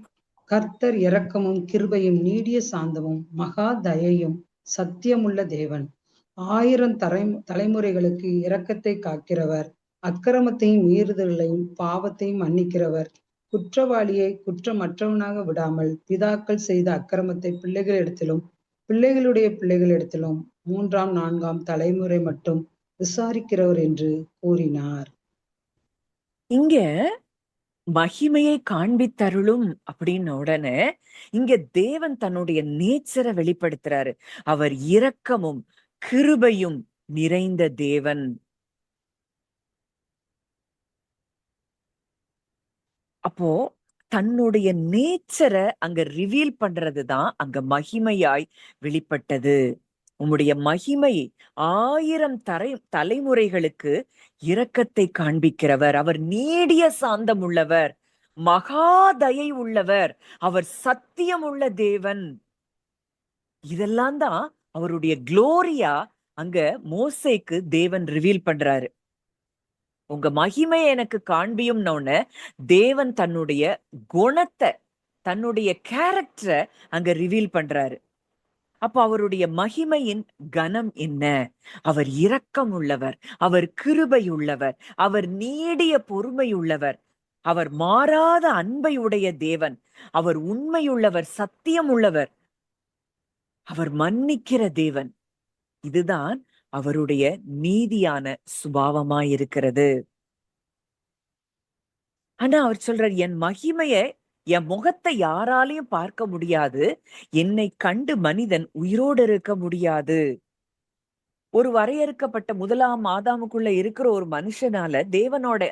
கர்த்தர் இரக்கமும் கிருபையும் நீடிய சாந்தமும் மகா தயையும் சத்தியமுள்ள தேவன், 1000 தலைமுறைகளுக்கு இரக்கத்தை காக்கிறவர், அக்கிரமத்தையும் மீறுதல்களையும் பாவத்தையும் மன்னிக்கிறவர், குற்றவாளியை குற்றமற்றவனாக விடாமல் பிதாக்கள் செய்த அக்கிரமத்தை பிள்ளைகளிடத்திலும் பிள்ளைகளுடைய பிள்ளைகளிடத்திலும் 3ஆம் 4ஆம் தலைமுறை மட்டும் விசாரிக்கிறவர் என்று கூறினார். இங்க மகிமையை காண்பித்தருளும் அப்படின்னு உடனே இங்க தேவன் தன்னுடைய நேச்சரை வெளிப்படுத்துறாரு. அவர் இரக்கமும் கிருபையும் நிறைந்த தேவன். அப்போ தன்னுடைய நேச்சரை அங்க ரிவீல் பண்றதுதான் அங்க மகிமையாய் வெளிப்பட்டது. உம்முடைய மகிமை 1000 தலைமுறைகளுக்கு இரக்கத்தை காண்பிக்கிறவர், அவர் நீடிய சாந்தம் உள்ளவர், மகாதயை உள்ளவர், அவர் சத்தியம் உள்ள தேவன். இதெல்லாம் தான் அவருடைய குளோரியா அங்க மோசேக்கு தேவன் ரிவீல் பண்றாரு. உங்க மகிமை எனக்கு காண்பியும்னோன்னு தேவன் தன்னுடைய குணத்தை, தன்னுடைய கேரக்டரை அங்க ரிவீல் பண்றாரு. அப்ப அவருடைய மகிமையின் கனம் என்ன? அவர் இரக்கம் உள்ளவர், அவர் கிருபை உள்ளவர், அவர் நீடிய பொறுமை உள்ளவர், அவர் மாறாத அன்பை உடைய தேவன், அவர் உண்மையுள்ளவர், சத்தியம் உள்ளவர், அவர் மன்னிக்கிற தேவன். இதுதான் அவருடைய நீதியான சுபாவமாயிருக்கிறது. ஆனா அவர் சொல்றார், என் மகிமைய, என் முகத்தை யாராலையும் பார்க்க முடியாது, என்னை கண்டு மனிதன் உயிரோடு இருக்க முடியாது. ஒரு வரையறுக்கப்பட்ட முதலாம் ஆதாமுக்குள்ள இருக்கிற ஒரு மனுஷனால தேவனோட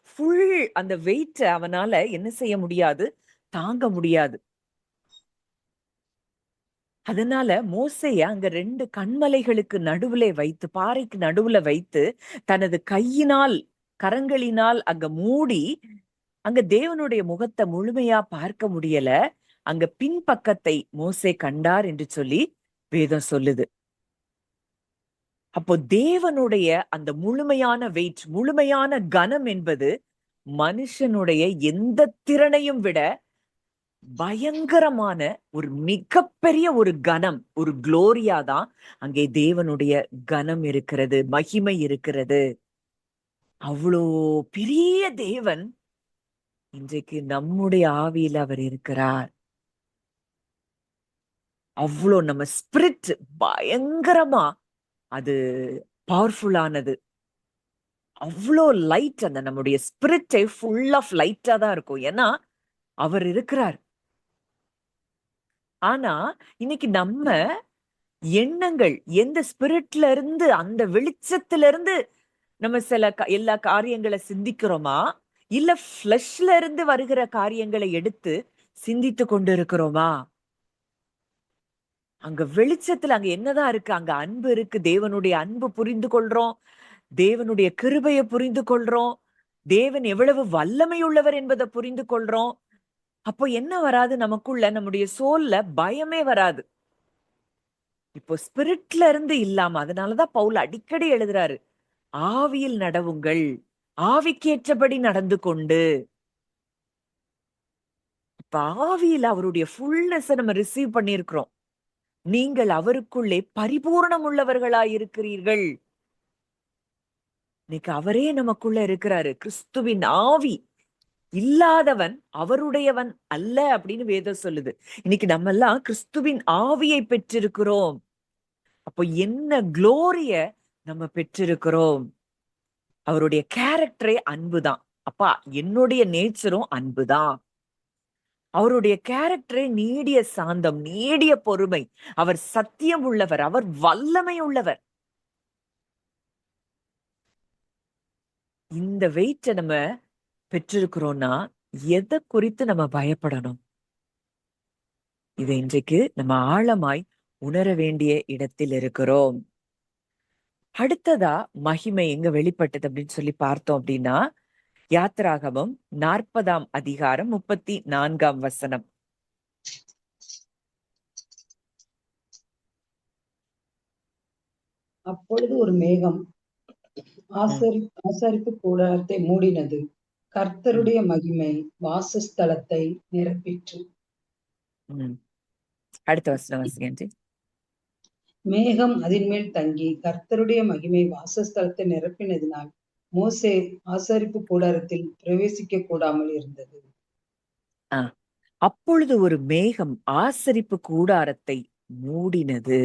ஃபுல் அந்த வெயிட் அவனால என்ன செய்ய முடியாது, தாங்க முடியாது. அதனால மோசேய அங்க 2 கண்மலைகளுக்கு நடுவுல வைத்து, பாறைக்கு நடுவுல வைத்து, தனது கையினால், கரங்களினால் அங்க மூடி, அங்க தேவனுடைய முகத்தை முழுமையா பார்க்க முடியல. அங்க பின்பக்கத்தை மோசே கண்டார் என்று சொல்லி வேதம் சொல்லுது. அப்போ தேவனுடைய அந்த முழுமையான வெயிட், முழுமையான கனம் என்பது மனுஷனுடைய எந்த திறனையும் விட பயங்கரமான ஒரு மிகப்பெரிய ஒரு கனம், ஒரு குளோரியா தான் அங்கே தேவனுடைய கனம் இருக்கிறது, மகிமை இருக்கிறது. அவ்வளோ பெரிய தேவன் இன்றைக்கு நம்முடைய ஆவியில் அவர் இருக்கிறார். அவ்வளோ நம்ம ஸ்பிரிட் பயங்கரமா அது பவர்ஃபுல்லானது. அவ்வளோ லைட், அந்த நம்முடைய ஸ்பிரிட்டே ஃபுல் ஆஃப் லைட்டா தான் இருக்கும். ஏன்னா அவர் இருக்கிறார். ஆனா இன்னைக்கு நம்ம எண்ணங்கள் எந்த ஸ்பிரிட்ல இருந்து, அந்த வெளிச்சத்துல இருந்து நம்ம சில எல்லா காரியங்களை சிந்திக்கிறோமா, இல்ல ஃபிளஷ்ல இருந்து வருகிற காரியங்களை எடுத்து சிந்தித்து கொண்டு இருக்கிறோமா? அங்க வெளிச்சத்துல அங்க என்னதான் இருக்கு? அங்க அன்பு இருக்கு. தேவனுடைய அன்பு புரிந்து கொள்றோம், தேவனுடைய கிருபையை புரிந்து கொள்றோம், தேவன் எவ்வளவு வல்லமை உள்ளவர் என்பதை புரிந்து கொள்றோம். அப்போ என்ன வராது நமக்குள்ள? நம்முடைய சோல்ல பயமே வராது. இப்போ ஸ்பிரிட்ல இருந்து இல்லாம, அதனாலதான் பவுல் அடிக்கடி எழுதுறாரு, ஆவியில் நடவுங்கள், ஆவிக்கேற்றபடி நடந்து கொண்டு. இப்ப ஆவியில அவருடைய ஃபுல்னஸ் நம்ம ரிசீவ் பண்ணியிருக்கிறோம். நீங்கள் அவருக்குள்ளே பரிபூரணம் உள்ளவர்களாய் இருக்கிறீர்கள். இன்னைக்கு அவரே நமக்குள்ள இருக்கிறாரு. கிறிஸ்துவின் ஆவி இல்லாதவன் அவருடையவன் அல்ல அப்படின்னு வேதம் சொல்லுது. இன்னைக்கு நம்ம எல்லாம் கிறிஸ்துவின் ஆவியை பெற்றிருக்கிறோம். அப்போ என்ன குளோரிய நம்ம பெற்றிருக்கிறோம். அவருடைய கேரக்டரே அன்புதான். அப்பா என்னுடைய நேச்சரும் அன்புதான். அவருடைய கேரக்டரே நீடிய சாந்தம், நீடிய பொறுமை, அவர் சத்தியம் உள்ளவர், அவர் வல்லமை உள்ளவர். இந்த வெயிட்ட நம்ம பெற்றிருக்கிறோம்னா எதை குறித்து நம்ம பயப்படணும்? இதை இன்றைக்கு நம்ம ஆழமாய் உணர வேண்டிய இடத்தில் இருக்கிறோம். அடுத்ததா மகிமை எங்க வெளிப்பட்டது அப்படின்னு சொல்லி பார்த்தோம் அப்படின்னா, யாத்திராகமம் 40ஆம் அதிகாரம் 34ஆம் வசனம். அப்பொழுது ஒரு மேகம் ஆசாரிப்பு கூடாரத்தை மூடினது. கர்த்தருடைய மகிமை வாசஸ்தலத்தை நிரப்பிற்று. அடுத்த வசனம் வாசிங்க. மேகம் அதன் மேல் தங்கி கர்த்தருடைய மகிமை வாசஸ்தலத்தை நிரப்பினதினால் மோசே ஆசாரிப்பு கூடாரத்தில் பிரவேசிக்க கூடாமல் இருந்தது. அப்பொழுது ஒரு மேகம் ஆசரிப்பு கூடாரத்தை மூடினது.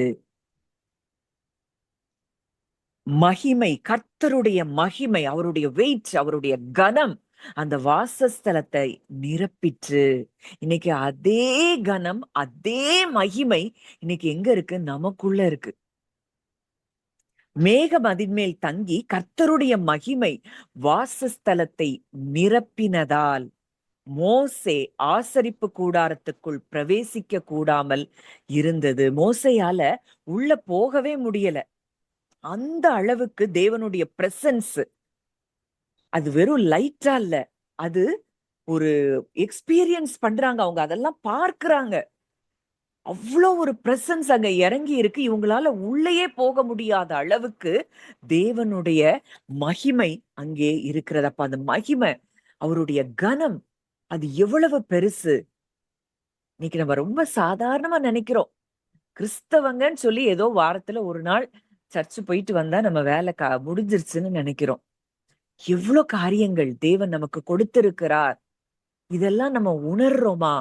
மகிமை, கர்த்தருடைய மகிமை, அவருடைய வெயிட், அவருடைய கனம் அந்த வாசஸ்தலத்தை நிரப்பிற்று. இன்னைக்கு அதே கனம், அதே மகிமை இன்னைக்கு எங்க இருக்கு? நமக்குள்ள இருக்கு. மேகம் அதன் மேல் தங்கி கர்த்தருடைய மகிமை வாசஸ்தலத்தை நிரப்பினதால் மோசே ஆசரிப்பு கூடாரத்துக்குள் பிரவேசிக்க கூடாமல் இருந்தது. மோசையால உள்ள போகவே முடியல. அந்த அளவுக்கு தேவனுடைய பிரசன்ஸ், அது வெறும் லைட்டா இல்ல, அது ஒரு எக்ஸ்பீரியன்ஸ் பண்றாங்க அவங்க, அதெல்லாம் பார்க்கிறாங்க. அவ்வளோ ஒரு பிரசன்ஸ் அங்க இறங்கி இருக்கு. இவங்களால உள்ளேயே போக முடியாத அளவுக்கு தேவனுடைய மகிமை அங்கே இருக்கிறது. அப்ப அந்த மகிமை, அவருடைய கனம் அது எவ்வளவு பெருசு. இன்னைக்கு நம்ம ரொம்ப சாதாரணமா நினைக்கிறோம். கிறிஸ்தவங்கன்னு சொல்லி ஏதோ வாரத்துல ஒரு நாள் சர்ச்சு போயிட்டு வந்தா நம்ம வேலை முடிஞ்சிருச்சுன்னு நினைக்கிறோம். எவ்வளவு காரியங்கள் தேவன் நமக்கு கொடுத்திருக்கிறார். இதெல்லாம் நம்ம உணர்றோமா?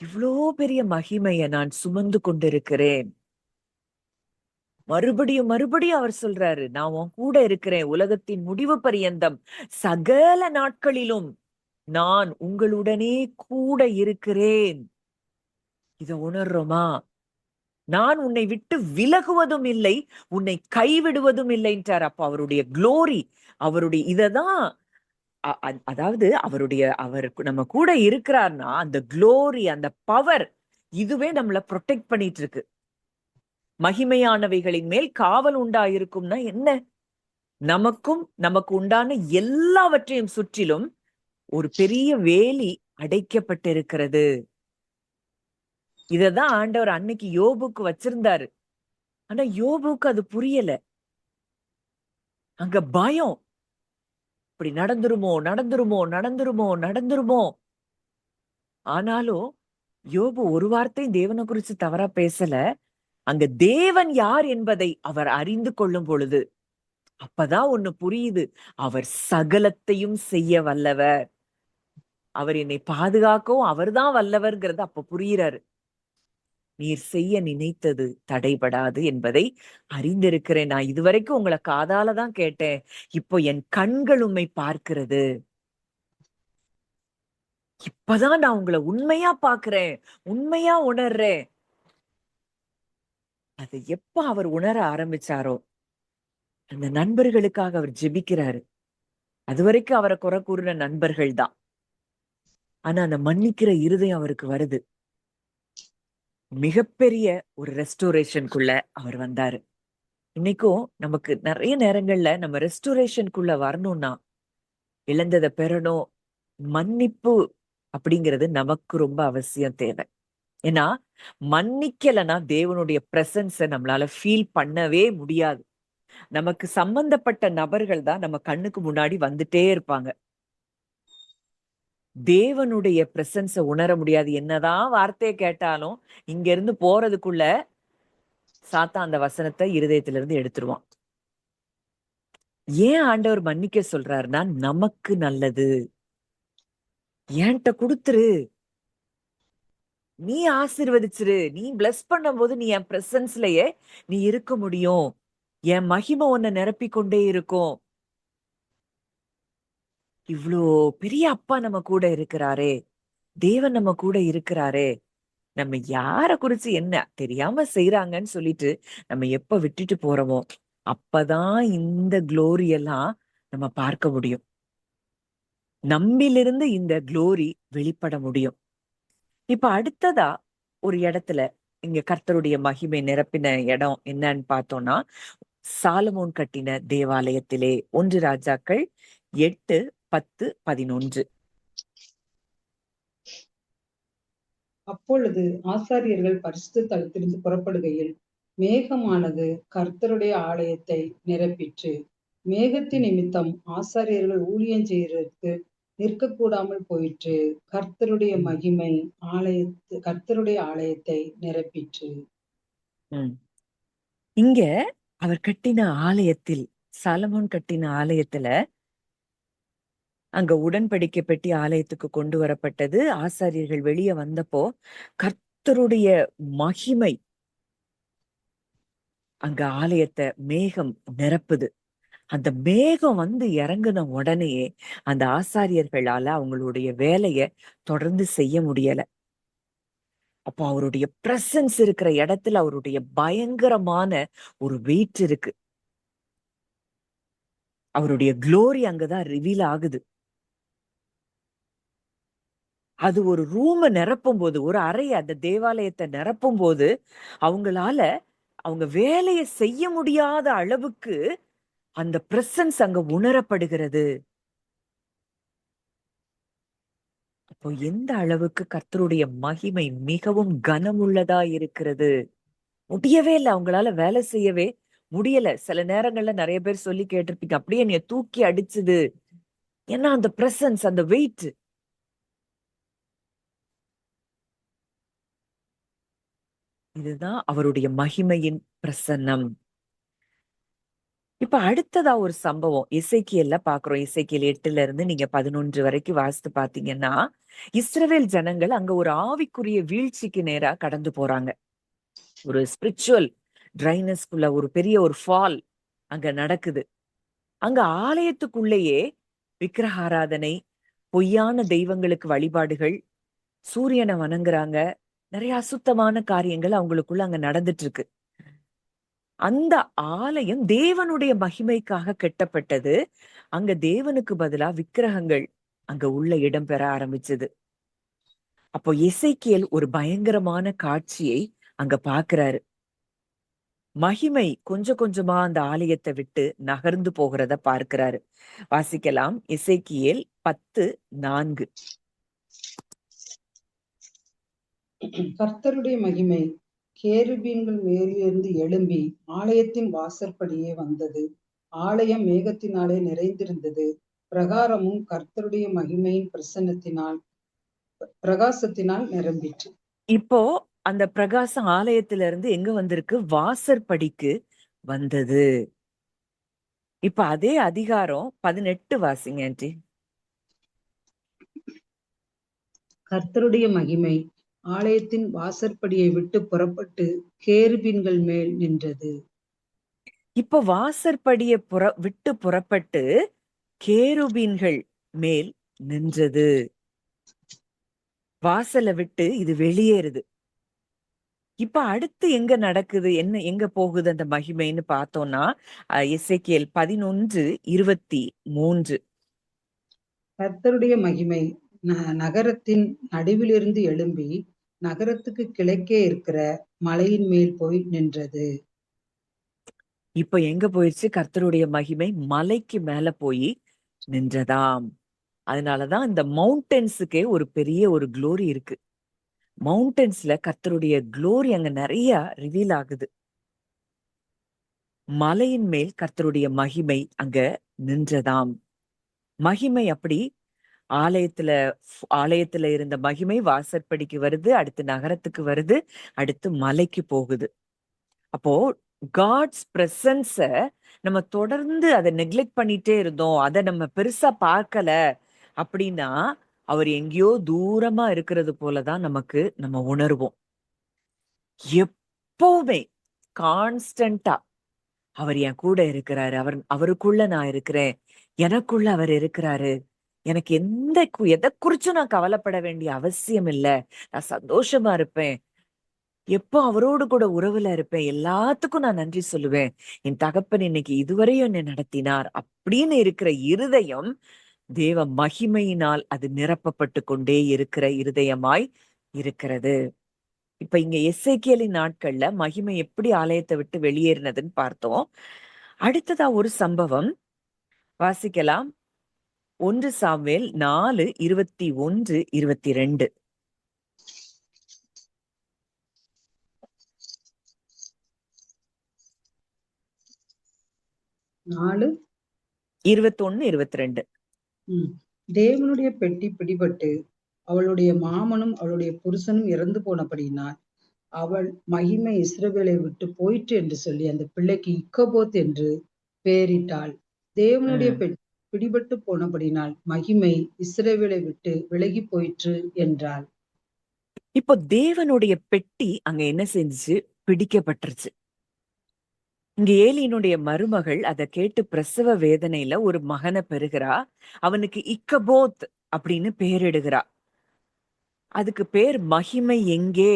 இவ்வளோ பெரிய மகிமையை நான் சுமந்து கொண்டிருக்கிறேன். மறுபடியும் மறுபடியும் அவர் சொல்றாரு, நான் உன் கூட இருக்கிறேன் உலகத்தின் முடிவு பரியந்தம், சகல நாட்களிலும் நான் உங்களுடனே கூட இருக்கிறேன். இத உணர்றோமா? நான் உன்னை விட்டு விலகுவதும் இல்லை, உன்னை கைவிடுவதும் இல்லைன்றார். அப்ப அவருடைய குளோரி, அவருடைய இததான் அதாவது அவர் நம்ம கூட இருக்கிறார்னா அந்த குளோரி, அந்த பவர், இதுவே நம்மள ப்ரொடெக்ட் பண்ணிட்டு இருக்கு. மகிமையானவைகளின் மேல் காவல் உண்டாயிருக்கும்னா என்ன? நமக்கு உண்டான எல்லாவற்றையும் சுற்றிலும் ஒரு பெரிய வேலி அடைக்கப்பட்டிருக்கிறது. இததான் ஆண்டவர் அன்னைக்கு யோபுக்கு வச்சிருந்தாரு. ஆனா யோபுக்கு அது புரியல. அங்க பயம். இப்படி நடந்துருமோ நடந்துருமோ நடந்துருமோ நடந்துருமோ. ஆனாலும் யோபு ஒரு வார்த்தை தேவனை குறிச்சு தவறா பேசல. அங்க தேவன் யார் என்பதை அவர் அறிந்து கொள்ளும் பொழுது அப்பதான் ஒண்ணு புரியுது. அவர் சகலத்தையும் செய்ய வல்லவர். அவர் என்னை பாதுகாக்கவும் அவர்தான் வல்லவர்ங்கிறது அப்ப புரியுறாரு. நீர் செய்ய நினைத்தது தடைபடாது என்பதை அறிந்திருக்கிறேன். நான் இதுவரைக்கும் உங்களை காதால தான் கேட்டேன். இப்போ என் கண்கள் உம்மை பார்க்கிறது. இப்பதான் நான் உங்களை உண்மையா பாக்குறேன், உண்மையா உணர்றேன். அது எப்ப அவர் உணர ஆரம்பிச்சாரோ, அந்த நண்பர்களுக்காக அவர் ஜெபிக்கிறாரு. அது வரைக்கும் அவரை குறை கூறின நண்பர்கள் தான். ஆனா அந்த மன்னிக்கிற இருதயம் அவருக்கு வருது. மிகப்பெரிய ஒரு ரெஸ்டோரேஷனுக்குள்ள அவர் வந்தாரு. இன்னைக்கும் நமக்கு நிறைய நேரங்கள்ல நம்ம ரெஸ்டோரேஷனுக்குள்ள வரணும்னா, இழந்ததை பெறணும், மன்னிப்பு அப்படிங்கிறது நமக்கு ரொம்ப அவசியம் தேவை. ஏன்னா மன்னிக்கலைன்னா தேவனுடைய பிரசன்ஸை நம்மளால ஃபீல் பண்ணவே முடியாது. நமக்கு சம்பந்தப்பட்ட நபர்கள் தான் நம்ம கண்ணுக்கு முன்னாடி வந்துட்டே இருப்பாங்க. தேவனுடைய பிரசன்ஸை உணர முடியாது. என்னதான் வார்த்தையை கேட்டாலும் இங்க இருந்து போறதுக்குள்ள சாத்தான் அந்த வசனத்தை இருதயத்துல இருந்து எடுத்துருவான். ஏன் ஆண்டவர் மன்னிக்க சொல்றாருன்னா நமக்கு நல்லது. என்கிட்ட கொடுத்துரு, நீ ஆசீர்வதிச்சிரு, நீ பிளஸ் பண்ணும் போது நீ என் பிரசன்ஸ்லயே நீ இருக்க முடியும். என் மகிமை உன்னை நிரப்பி கொண்டே இருக்கும். இவ்வளோ பெரிய அப்பா நம்ம கூட இருக்கிறாரே, தேவன் நம்ம கூட இருக்கிறாரே, நம்ம யார குறிச்சு என்ன தெரியாம செய்யறாங்கன்னு சொல்லிட்டு நம்ம எப்ப விட்டுட்டு போறோமோ அப்பதான் இந்த குளோரி எல்லாம் நம்ம பார்க்க முடியும். நம்மிலிருந்து இந்த குளோரி வெளிப்பட முடியும். இப்ப அடுத்ததா ஒரு இடத்துல இங்க கர்த்தருடைய மகிமை நிரப்பின இடம் என்னன்னு பார்த்தோம்னா, சாலமோன் கட்டின தேவாலயத்திலே. 1 ராஜாக்கள் 8:10-11. அப்பொழுது ஆசாரியர்கள் பரிசுத்த தலத்திலிருந்து புறப்படுகையில் மேகமானது கர்த்தருடைய ஆலயத்தை நிரப்பிற்று. மேகத்தின் நிமித்தம் ஆசாரியர்கள் ஊழியம் செய்யறதுக்கு நிற்கக்கூடாமல் போயிற்று. கர்த்தருடைய ம், மகிமை கர்த்தருடைய ஆலயத்தை நிரப்பிற்று. ம். இங்க அவர் கட்டின ஆலயத்தில், சாலமோன் கட்டின ஆலயத்துல அங்க உடன்படிக்கை பெட்டி ஆலயத்துக்கு கொண்டு வரப்பட்டது. ஆசாரியர்கள் வெளியே வந்தப்போ கர்த்தருடைய மகிமை அங்க ஆலயத்தை மேகம் நிரப்புது. அந்த மேகம் வந்து இறங்குன உடனேயே அந்த ஆசாரியர்களால அவங்களுடைய வேலைய தொடர்ந்து செய்ய முடியல. அப்போ அவருடைய பிரசன்ஸ் இருக்கிற இடத்துல அவருடைய பயங்கரமான ஒரு வெயிட் இருக்கு. அவருடைய குளோரி அங்கதான் ரிவீல் ஆகுது. அது ஒரு ரூம நிரப்பும் போது, ஒரு அறை அந்த தேவாலயத்தை நிரப்பும் போது அவங்களால அவங்க வேலையை செய்ய முடியாத அளவுக்கு அந்த பிரசன்ஸ் அங்க உணரப்படுகிறது. அப்போ எந்த அளவுக்கு கர்த்தருடைய மகிமை மிகவும் கனமுள்ளதா இருக்கிறது. முடியவே இல்லை, அவங்களால வேலை செய்யவே முடியல. சில நேரங்கள்ல நிறைய பேர் சொல்லி கேட்டிருப்பீங்க, அப்படியே என்னைய தூக்கி அடிச்சுது. ஏன்னா அந்த பிரசன்ஸ், அந்த வெயிட். இதுதான் அவருடைய மகிமையின் பிரசன்னம். இப்ப அடுத்ததா ஒரு சம்பவம் எசேக்கியேல்ல பாக்குறோம். எசேக்கியேல் 8ல இருந்து நீங்க 11 வரைக்கும் வாசித்து பாத்தீங்கன்னா, இஸ்ரவேல் ஜனங்கள் அங்க ஒரு ஆவிக்குரிய வீழ்ச்சிக்கு நேரா கடந்து போறாங்க. ஒரு ஸ்பிரிச்சுவல் ட்ரைனஸ்குள்ள ஒரு பெரிய ஒரு ஃபால் அங்க நடக்குது. அங்க ஆலயத்துக்குள்ளேயே விக்கிரக ஆராதனை, பொய்யான தெய்வங்களுக்கு வழிபாடுகள், சூரியனை வணங்குறாங்க. நிறைய அசுத்தமான காரியங்கள் அவங்களுக்குள்ள அங்க நடந்துட்டு இருக்கு. அந்த ஆலயம் தேவனுடைய மகிமைக்காக கட்டப்பட்டது. அங்க தேவனுக்கு பதிலா விக்கிரகங்கள் அங்க உள்ள இடம் பெற ஆரம்பிச்சது. அப்போ எசேக்கியேல் ஒரு பயங்கரமான காட்சியை அங்க பாக்குறாரு. மகிமை கொஞ்சம் கொஞ்சமா அந்த ஆலயத்தை விட்டு நகர்ந்து போகிறத பார்க்கிறாரு. வாசிக்கலாம். எசேக்கியேல் 10:4. கர்த்தருடைய மகிமை கேருபீன்கள் மேலிருந்து எழும்பி ஆலயத்தின் வாசற்படியே வந்தது. ஆலயம் மேகத்தினாலே நிறைந்திருந்தது. பிரகாரமும் கர்த்தருடைய மகிமையின் பிரகாசத்தினால் நிரம்பிற்று. இப்போ அந்த பிரகாசம் ஆலயத்துல இருந்து எங்க வந்திருக்கு? வாசற்படிக்கு வந்தது. இப்ப அதே அதிகாரம் 18 வாசிங்க ஆண்டி. கர்த்தருடைய மகிமை ஆலயத்தின் வாசற்படியை விட்டு புறப்பட்டு கேருபீன்கள் மேல் நின்றது. இப்ப வாசற்படியை விட்டு புறப்பட்டு கேருபீன்கள் மேல் நின்றது. வாசலை விட்டு இது வெளியேறுது. இப்ப அடுத்து எங்க நடக்குது, என்ன எங்க போகுது அந்த மகிமைன்னு பார்த்தோம்னா, எசேக்கியேல் 11:23. கர்த்தருடைய மகிமை நகரத்தின் நடுவிலிருந்து எழும்பி நகரத்துக்கு கிழக்கே இருக்கிற மலையின் மேல் போய் நின்றது. இப்ப எங்க போயிடுச்சு? கர்த்தருடைய மகிமை மலைக்கு மேல போய் நின்றதாம். அதனாலதான் இந்த மவுண்டன்ஸுக்கே ஒரு பெரிய ஒரு குளோரி இருக்கு. மவுண்டன்ஸ்ல கர்த்தருடைய குளோரி அங்க நிறைய ரிவீல் ஆகுது. மலையின் மேல் கர்த்தருடைய மகிமை அங்க நின்றதாம். மகிமை அப்படி ஆலயத்துல இருந்த மகிமை வாசற்படிக்கு வருது, அடுத்து நகரத்துக்கு வருது, அடுத்து மலைக்கு போகுது. அப்போ காட்ஸ் பிரசன்ஸ நம்ம தொடர்ந்து அதை நெக்லெக்ட் பண்ணிட்டே இருந்தோம், அதை நம்ம பெருசா பார்க்கல அப்படின்னா, அவர் எங்கேயோ தூரமா இருக்கிறது போலதான் நம்ம உணர்வோம். எப்பவுமே கான்ஸ்டன்டா அவர் என் கூட இருக்கிறாரு, அவருக்குள்ள நான் இருக்கிறேன், எனக்குள்ள அவர் இருக்கிறாரு, எனக்கு எதை குறிச்சும் நான் கவலைப்பட வேண்டிய அவசியம் இல்ல, நான் சந்தோஷமா இருப்பேன், எப்போ அவரோடு கூட உறவுல இருப்பேன், எல்லாத்துக்கும் நான் நன்றி சொல்லுவேன், என் தகப்பன் இன்னைக்கு இதுவரையும் என்னை நடத்தினார் அப்படின்னு இருக்கிற இருதயம் தேவ மகிமையினால் அது நிரப்பப்பட்டு கொண்டே இருக்கிற இருதயமாய் இருக்கிறது. இப்ப இங்க எசேக்கியேலின் நாட்கள்ல மகிமை எப்படி ஆலயத்தை விட்டு வெளியேறினதுன்னு பார்த்தோம். அடுத்ததா ஒரு சம்பவம் வாசிக்கலாம். 1 சாமுவேல் 4:21-22. 21-22. தேவனுடைய பெட்டி பிடிபட்டு அவளுடைய மாமனும் அவளுடைய புருஷனும் இறந்து போனபடியினால் அவள் மகிமை இஸ்ரவேலை விட்டு போயிற்று என்று சொல்லி அந்த பிள்ளைக்கு இக்கபோத் என்று பெயரிட்டாள். தேவனுடைய பிடிபட்டு போனபடினால் மகிமை இஸ்ரவேலை விட்டு விலகி போயிற்று என்றாள். இப்போ தேவனுடைய பெட்டி அங்க என்ன செஞ்சுச்சு? பிடிக்கப்பட்டுருச்சு. இங்க ஏலியினுடைய மருமகள் அதை கேட்டு பிரசவ வேதனையில ஒரு மகனை பெறுகிறா. அவனுக்கு இக்கபோத் அப்படின்னு பேரிடுகிறா. அதுக்கு பேர் மகிமை எங்கே,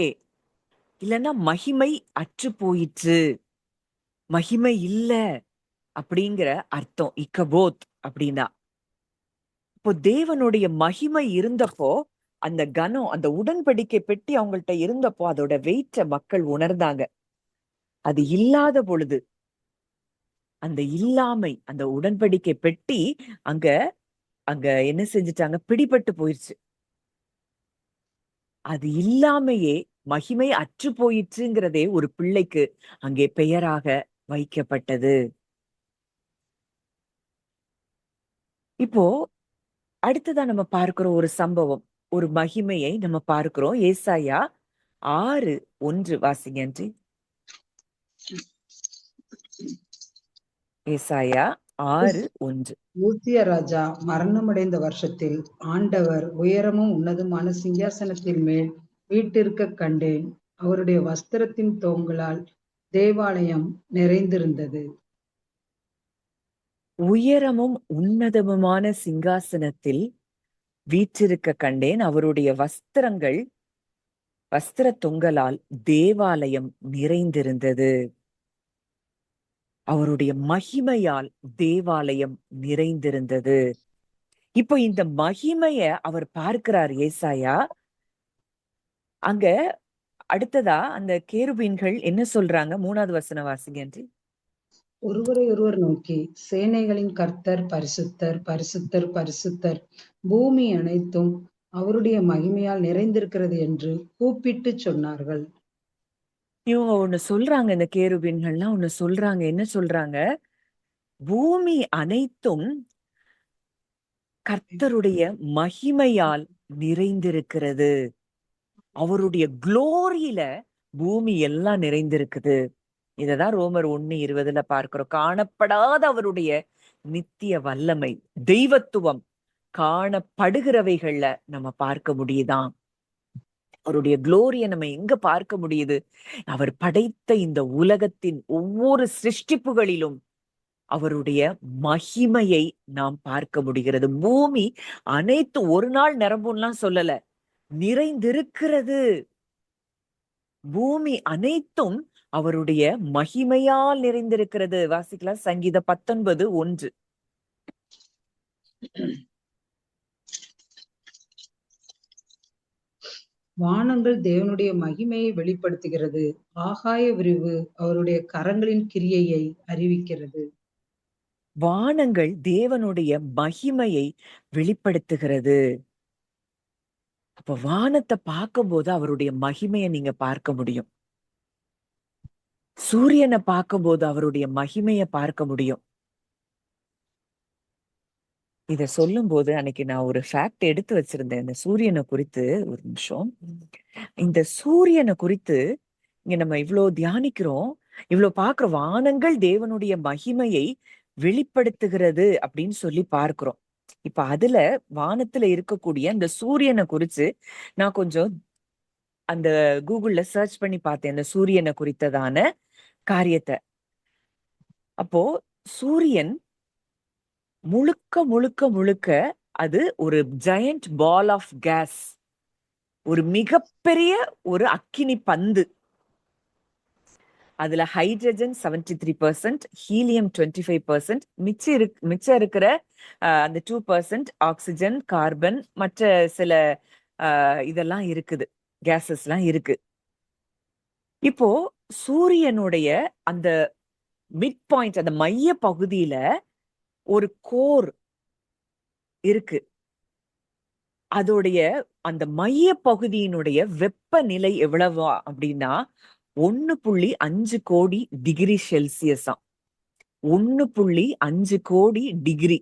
இல்லைன்னா மகிமை அற்று போயிற்று, மகிமை இல்ல அப்படிங்கிற அர்த்தம் இக்கபோத் அப்படின்னா. இப்போ தேவனுடைய மகிமை இருந்தப்போ, அந்த கனம், அந்த உடன்படிக்கை பெட்டி அவங்கள்ட்ட இருந்தப்போ அதோட வெயிட்ட மக்கள் உணர்ந்தாங்க. அது இல்லாத பொழுது அந்த இல்லாமை, அந்த உடன்படிக்கை பெட்டி அங்க அங்க என்ன செஞ்சுட்டாங்க? பிடிபட்டு போயிருச்சு. அது இல்லாமையே மகிமை அற்று போயிற்றுங்கிறதே ஒரு பிள்ளைக்கு அங்கே பெயராக வைக்கப்பட்டது. இப்போ அடுத்ததா நம்ம பார்க்கிறோம் ஒரு சம்பவம், ஒரு மகிமையை நம்ம பார்க்கிறோம். ஏசாயா 6:1 வாசிங்க ஆண்டி. ஏசாயா 6:1. ஊசியா ராஜா மரணமடைந்த வருஷத்தில் ஆண்டவர் உயரமும் உன்னதமான சிங்காசனத்தின் மேல் வீட்டிற்க கண்டேன். அவருடைய வஸ்திரத்தின் தொங்கலால் தேவாலயம் நிறைந்திருந்தது. உயரமும் உன்னதமுமான சிங்காசனத்தில் வீற்றிருக்க கண்டேன். அவருடைய வஸ்திர தொங்கலால் தேவாலயம் நிறைந்திருந்தது. அவருடைய மகிமையால் தேவாலயம் நிறைந்திருந்தது. இப்போ இந்த மகிமைய அவர் பார்க்கிறார் ஏசாயா. அங்க அடுத்ததா அந்த கேருபீன்கள் என்ன சொல்றாங்க? 3வது வசனம் வாசிங்க ஆண்டி. ஒருவரை ஒருவர் நோக்கி, சேனைகளின் கர்த்தர் பரிசுத்தர், பரிசுத்தர், பரிசுத்தர், பூமி அனைத்தும் அவருடைய மகிமையால் நிறைந்திருக்கிறது என்று கூப்பிட்டு சொன்னார்கள். இவங்க ஒண்ணு சொல்றாங்க, இந்த கேருபீன்கள்லாம் ஒண்ணு சொல்றாங்க. என்ன சொல்றாங்க? பூமி அனைத்தும் கர்த்தருடைய மகிமையால் நிறைந்திருக்கிறது. அவருடைய குளோரியில பூமி எல்லாம் நிறைந்திருக்குது. இததான் ரோமர் 1:20 பார்க்கிறோம். காணப்படாத அவருடைய நித்திய வல்லமை, தெய்வத்துவம் காணப்படுகிறவைகள்ல நம்ம பார்க்க முடியுதான். அவருடைய குளோரிய நம்ம எங்க பார்க்க முடியுது? அவர் படைத்த இந்த உலகத்தின் ஒவ்வொரு சிருஷ்டிப்புகளிலும் அவருடைய மகிமையை நாம் பார்க்க முடிகிறது. பூமி அனைத்து ஒரு நாள் நிரம்பும்லாம் சொல்லல, நிறைந்திருக்கிறது. பூமி அனைத்தும் அவருடைய மகிமையால் நிறைந்திருக்கிறது. வாசிக்கலாம் சங்கீதம் 19:1. வானங்கள் தேவனுடைய மகிமையை வெளிப்படுத்துகிறது. ஆகாய விரிவு அவருடைய கரங்களின் கிரியையை அறிவிக்கிறது. வானங்கள் தேவனுடைய மகிமையை வெளிப்படுத்துகிறது. அப்ப வானத்தை பார்க்கும்போது அவருடைய மகிமையை நீங்க பார்க்க முடியும். சூரியனை பார்க்கும்போது அவருடைய மகிமையை பார்க்க முடியும். இத சொல்லும் போது அன்னைக்கு நான் ஒரு ஃபேக்ட் எடுத்து வச்சிருந்தேன் இந்த சூரியனை குறித்து. ஒரு நிமிஷம். இந்த சூரியனை குறித்து இங்க நம்ம இவ்வளவு தியானிக்கிறோம், இவ்வளவு பார்க்கிறோம். வானங்கள் தேவனுடைய மகிமையை வெளிப்படுத்துகிறது அப்படின்னு சொல்லி பார்க்கிறோம். இப்ப அதுல வானத்துல இருக்கக்கூடிய இந்த சூரியனை குறிச்சு நான் கொஞ்சம் அந்த கூகுள்ல சர்ச் பண்ணி பார்த்தேன், இந்த சூரியனை குறித்ததான காரியத்தை. அப்போ சூரியன் முழுக்க முழுக்க முழுக்க அது ஒரு ஜெயண்ட் பால் ஆஃப் கேஸ், ஒரு மிகப்பெரிய ஒரு அக்கினி பந்து. அதுல ஹைட்ரஜன் 73%, ஹீலியம் 25%, மிச்சம் இருக்கிற அந்த 2% ஆக்சிஜன், கார்பன், மற்ற சில இதெல்லாம் இருக்குது, கேசஸ் எல்லாம் இருக்கு. இப்போ சூரியனுடைய அந்த மிட் பாயிண்ட், அந்த மைய பகுதியில ஒரு கோர் இருக்கு. அதோடைய அந்த மைய பகுதியினுடைய வெப்பநிலை எவ்வளவா அப்படின்னா 1.5 கோடி டிகிரி செல்சியஸாம். 1.5 கோடி டிகிரி.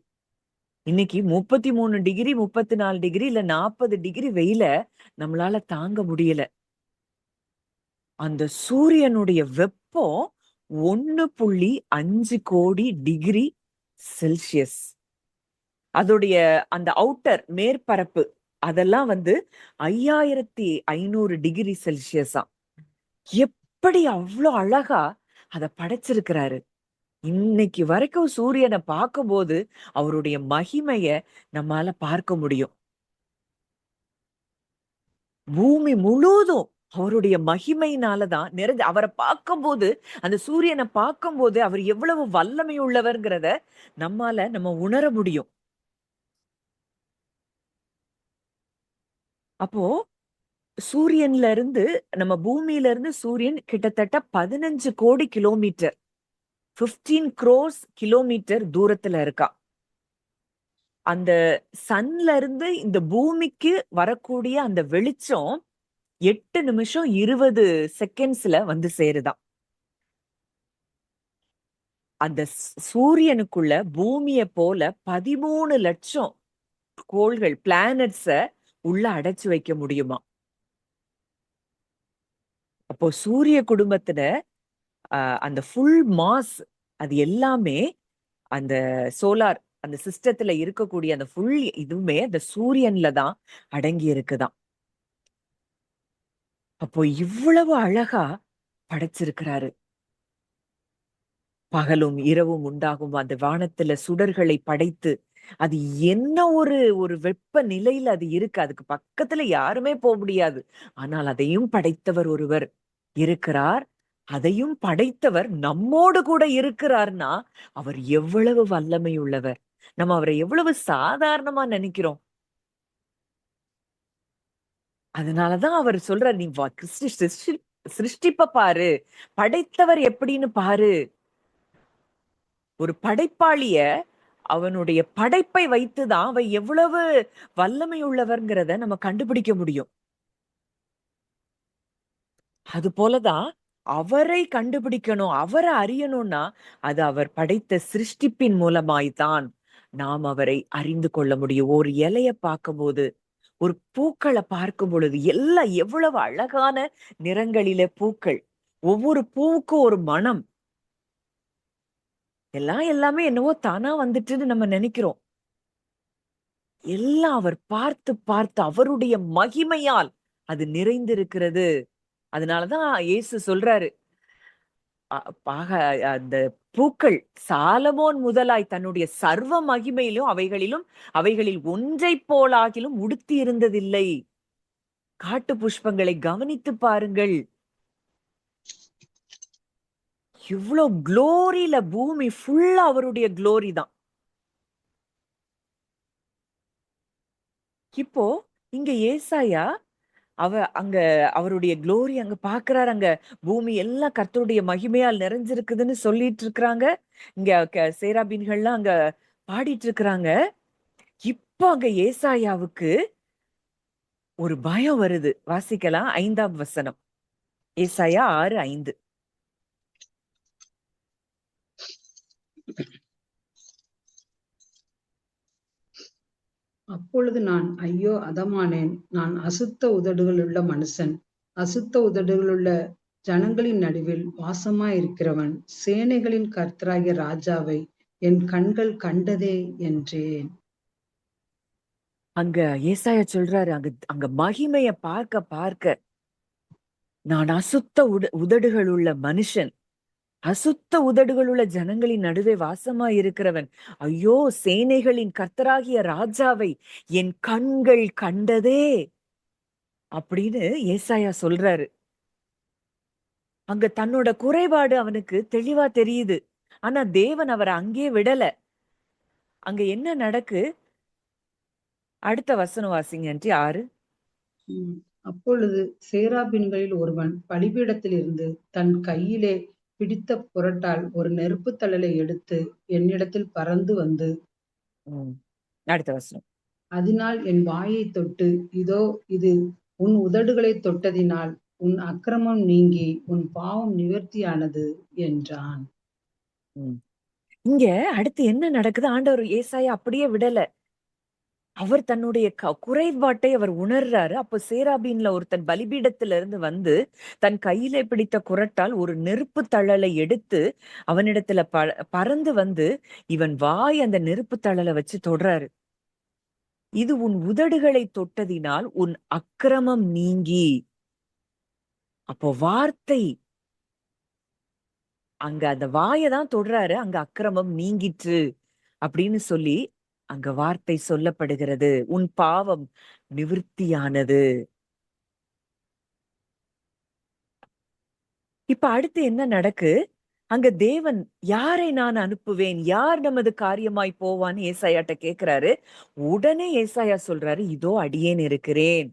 இன்னைக்கு 33 டிகிரி, 34 டிகிரி இல்ல 40 டிகிரி வெயில நம்மளால தாங்க முடியல. அந்த சூரியனுடைய வெப்பம் 1.5 கோடி டிகிரி செல்சியஸ். அதோடைய அந்த அவுட்டர் மேற்பரப்பு அதெல்லாம் 5500 டிகிரி செல்சியஸாம். எப்படி அவ்வளோ அழகா அத படைச்சிருக்கிறாரு. இன்னைக்கு வரைக்கும் சூரியனை பார்க்கும்போது அவருடைய மகிமைய நம்மால பார்க்க முடியும். பூமி முழுவதும் அவருடைய மகிமையினாலதான் நிறைஞ்சு. அவரை பார்க்கும்போது, அந்த சூரியனை பார்க்கும்போது அவர் எவ்வளவு வல்லமை உள்ளவர்ங்கிறத நம்ம உணர முடியும். அப்போ சூரியன்ல இருந்து, நம்ம பூமியில இருந்து சூரியன் கிட்டத்தட்ட 15 கோடி கிலோமீட்டர், 15 crores கிலோமீட்டர் தூரத்துல இருக்கா. அந்த சன்ல இருந்து இந்த பூமிக்கு வரக்கூடிய அந்த வெளிச்சம் 8 நிமிஷம் 20 செகண்ட்ஸ்ல சேருதாம். அந்த சூரியனுக்குள்ள பூமிய போல 13 லட்சம் கோள்கள், பிளானட்ஸ உள்ள அடைச்சு வைக்க முடியுமா? அப்போ சூரிய குடும்பத்துல அந்த ஃபுல் மாஸ் அது எல்லாமே அந்த சோலார் அந்த சிஸ்டத்துல இருக்கக்கூடிய அந்த ஃபுல் இதுவுமே அந்த சூரியன்ல தான் அடங்கி இருக்குதாம். அப்போ இவ்வளவு அழகா படைச்சிருக்கிறாரு. பகலும் இரவும் உண்டாகும் அந்த வானத்துல சுடர்களை படைத்து அது என்ன ஒரு ஒரு வெப்ப நிலையில அது இருக்கு, அதுக்கு பக்கத்துல யாருமே போக முடியாது. ஆனால் அதையும் படைத்தவர் ஒருவர் இருக்கிறார். அதையும் படைத்தவர் நம்மோடு கூட இருக்கிறார்னா அவர் எவ்வளவு வல்லமை உள்ளவர். நம்ம அவரை எவ்வளவு சாதாரணமா நினைக்கிறோம். அதனாலதான் அவர் சொல்றார், நீ சிருஷ்டிப்ப பாரு, படைத்தவர் எப்படின்னு பாரு. ஒரு படைப்பாளிய அவனுடைய படைப்பை வைத்துதான் அவன் எவ்வளவு வல்லமை உள்ளவர்ங்கிறத நம்ம கண்டுபிடிக்க முடியும். அது போலதான் அவரை கண்டுபிடிக்கணும், அவரை அறியணும்னா அது அவர் படைத்த சிருஷ்டிப்பின் மூலமாய்தான் நாம் அவரை அறிந்து கொள்ள முடியும். ஒரு இலைய பார்க்கும்போது, ஒரு பூக்களை பார்க்கும் பொழுது எல்லாம் எவ்வளவு அழகான நிறங்களில பூக்கள், ஒவ்வொரு பூவுக்கும் ஒரு மனம், எல்லாமே என்னவோ தானா வந்துட்டுன்னு நம்ம நினைக்கிறோம். எல்லாம் அவர் பார்த்து பார்த்து அவருடைய மகிமையால் அது நிறைந்திருக்கிறது. அதனாலதான் இயேசு சொல்றாரு, அந்த பூக்கள் சாலமோன் முதலாய் தன்னுடைய சர்வ மகிமையிலும் அவைகளில் ஒன்றைப் போலாகிலும் உடுத்தி இருந்ததில்லை. காட்டு புஷ்பங்களை கவனித்து பாருங்கள், இவ்ளோ குளோரியில பூமி ஃபுல்லா அவருடைய குளோரி தான். இப்போ இங்க ஏசாயா அங்க அவருடைய குளோரி அங்க பாக்குறாரு. அங்க பூமி எல்லாம் கர்த்தருடைய மகிமையால் நிறைஞ்சிருக்குதுன்னு சொல்லிட்டு இருக்கிறாங்க. இங்க சேராபீன்கள்லாம் அங்க பாடிட்டு இருக்கிறாங்க. இப்போ அங்க ஏசாயாவுக்கு ஒரு பயம் வருது. வாசிக்கலாம் 5ஆம் வசனம். ஏசாயா 6:5. அப்பொழுது நான் ஐயோ அதமானேன், நான் அசுத்த உதடுகளுள்ள மனுஷன், அசுத்த உதடுகளுள்ள ஜனங்களின் நடுவில் வாசமாயிருக்கிறவன், சேனைகளின் கர்த்தராகிய ராஜாவை என் கண்கள் கண்டதே என்றேன். அங்க ஏசாயா சொல்றாரு, அங்க அங்க மகிமைய பார்க்க பார்க்க நான் அசுத்த உதடுகள் உள்ள மனுஷன், அசுத்த உதடுகள் உள்ள ஜனங்களின் நடுவே வாசமா இருக்கிறவன், ஐயோ சேனைகளின் கர்த்தராகிய ராஜாவை என் கண்கள் கண்டதே அப்படின்னு ஏசாயா சொல்றாரு. அங்க தன்னோட குறைபாடு அவனுக்கு தெளிவா தெரியுது. ஆனா தேவன் அவரை அங்கே விடல. அங்க என்ன நடக்கு? அடுத்த வசனம் வாசிங்க ஆண்டி. 6. அப்பொழுது சேராபின்களில் ஒருவன் பலிபீடத்திலிருந்து தன் கையிலே பிடித்த புரட்டால் ஒரு நெருப்பு தழலை எடுத்து என்னிடத்தில் பறந்து வந்து அடுத்த வசனம், அதனால் என் வாயை தொட்டு, இதோ இது உன் உதடுகளை தொட்டதினால் உன் அக்கிரமம் நீங்கி உன் பாவம் நிவர்த்தியானது என்றான். இங்க அடுத்து என்ன நடக்குது? ஆண்டவர் ஏசாயா அப்படியே விடல. அவர் தன்னுடைய குறைபாட்டை அவர் உணர்றாரு. அப்ப சேராபீன்ல ஒருத்தன் பலிபீடத்துல இருந்து வந்து தன் கையிலே பிடித்த குரட்டால் ஒரு நெருப்பு தழலை எடுத்து அவனிடத்துல பறந்து வந்து இவன் வாய் அந்த நெருப்பு தழலை வச்சு தொடுறாரு. இது உன் உதடுகளை தொட்டதினால் உன் அக்கிரமம் நீங்கி. அப்போ வார்த்தை அங்க அந்த வாயதான் தொடுறாரு, அங்க அக்கிரமம் நீங்கிற்று அப்படின்னு சொல்லி அங்க வார்த்தை சொல்லப்படுகிறது. உன் பாவம் நிவிர்த்தியானது. இப்ப அடுத்து என்ன நடக்கு? அங்க தேவன் யாரை நான் அனுப்புவேன், யார் நமது காரியமாய் போவான்னு ஏசாயாட்ட கேக்குறாரு. உடனே ஏசாயா சொல்றாரு, இதோ அடியேன் இருக்கிறேன்.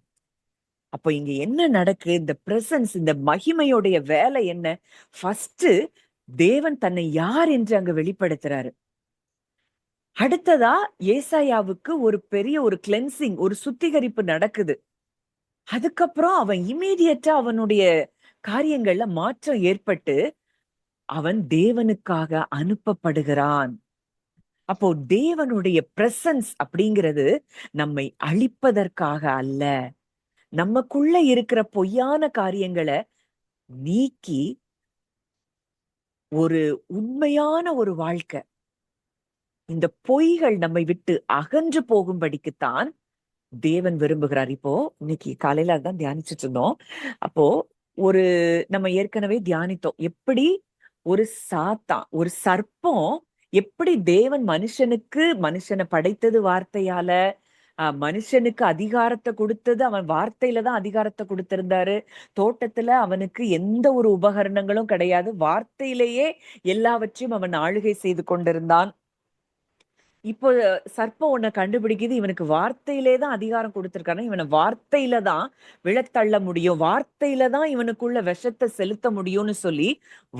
அப்ப இங்க என்ன நடக்கு? இந்த பிரசன்ஸ், இந்த மகிமையுடைய வேலை என்ன? ஃபர்ஸ்ட் தேவன் தன்னை யார் என்று அங்க வெளிப்படுத்துறாரு. அடுத்ததா ஏசாயாவுக்கு ஒரு பெரிய ஒரு கிளென்சிங், ஒரு சுத்திகரிப்பு நடக்குது. அதுக்கப்புறம் அவன் இமீடியட்டா அவனுடைய காரியங்கள்ல மாற்றம் ஏற்பட்டு அவன் தேவனுக்காக அனுப்பப்படுகிறான். அப்போ தேவனுடைய பிரசன்ஸ் அப்படிங்கிறது நம்மை அழிப்பதற்காக அல்ல, நமக்குள்ள இருக்கிற பொய்யான காரியங்களை நீக்கி ஒரு உண்மையான ஒரு வாழ்க்கை, இந்த பொய்கள் நம்மை விட்டு அகன்று போகும்படிக்குத்தான் தேவன் விரும்புகிறார். இப்போ இன்னைக்கு காலையில அதான் தியானிச்சுட்டு இருந்தோம். அப்போ ஒரு நம்ம ஏற்கனவே தியானித்தோம். எப்படி ஒரு சாத்தான், ஒரு சர்ப்பம் எப்படி தேவன் மனுஷனை படைத்தது வார்த்தையால, மனுஷனுக்கு அதிகாரத்தை கொடுத்தது அவன் வார்த்தையில தான் அதிகாரத்தை கொடுத்திருந்தாரு. தோட்டத்துல அவனுக்கு எந்த ஒரு உபகரணங்களும் கிடையாது. வார்த்தையிலேயே எல்லாவற்றையும் அவன் ஆளுகை செய்து கொண்டிருந்தான். இப்போ சர்ப்பம் ஒண்ண கண்டுபிடிக்குது. இவனுக்கு வார்த்தையிலே தான் அதிகாரம் கொடுத்திருக்காங்க. இவனை வார்த்தையில தான் விழத்தள்ள முடியும். வார்த்தையில தான் இவனுக்குள்ள விஷத்தை செலுத்த முடியும்னு சொல்லி,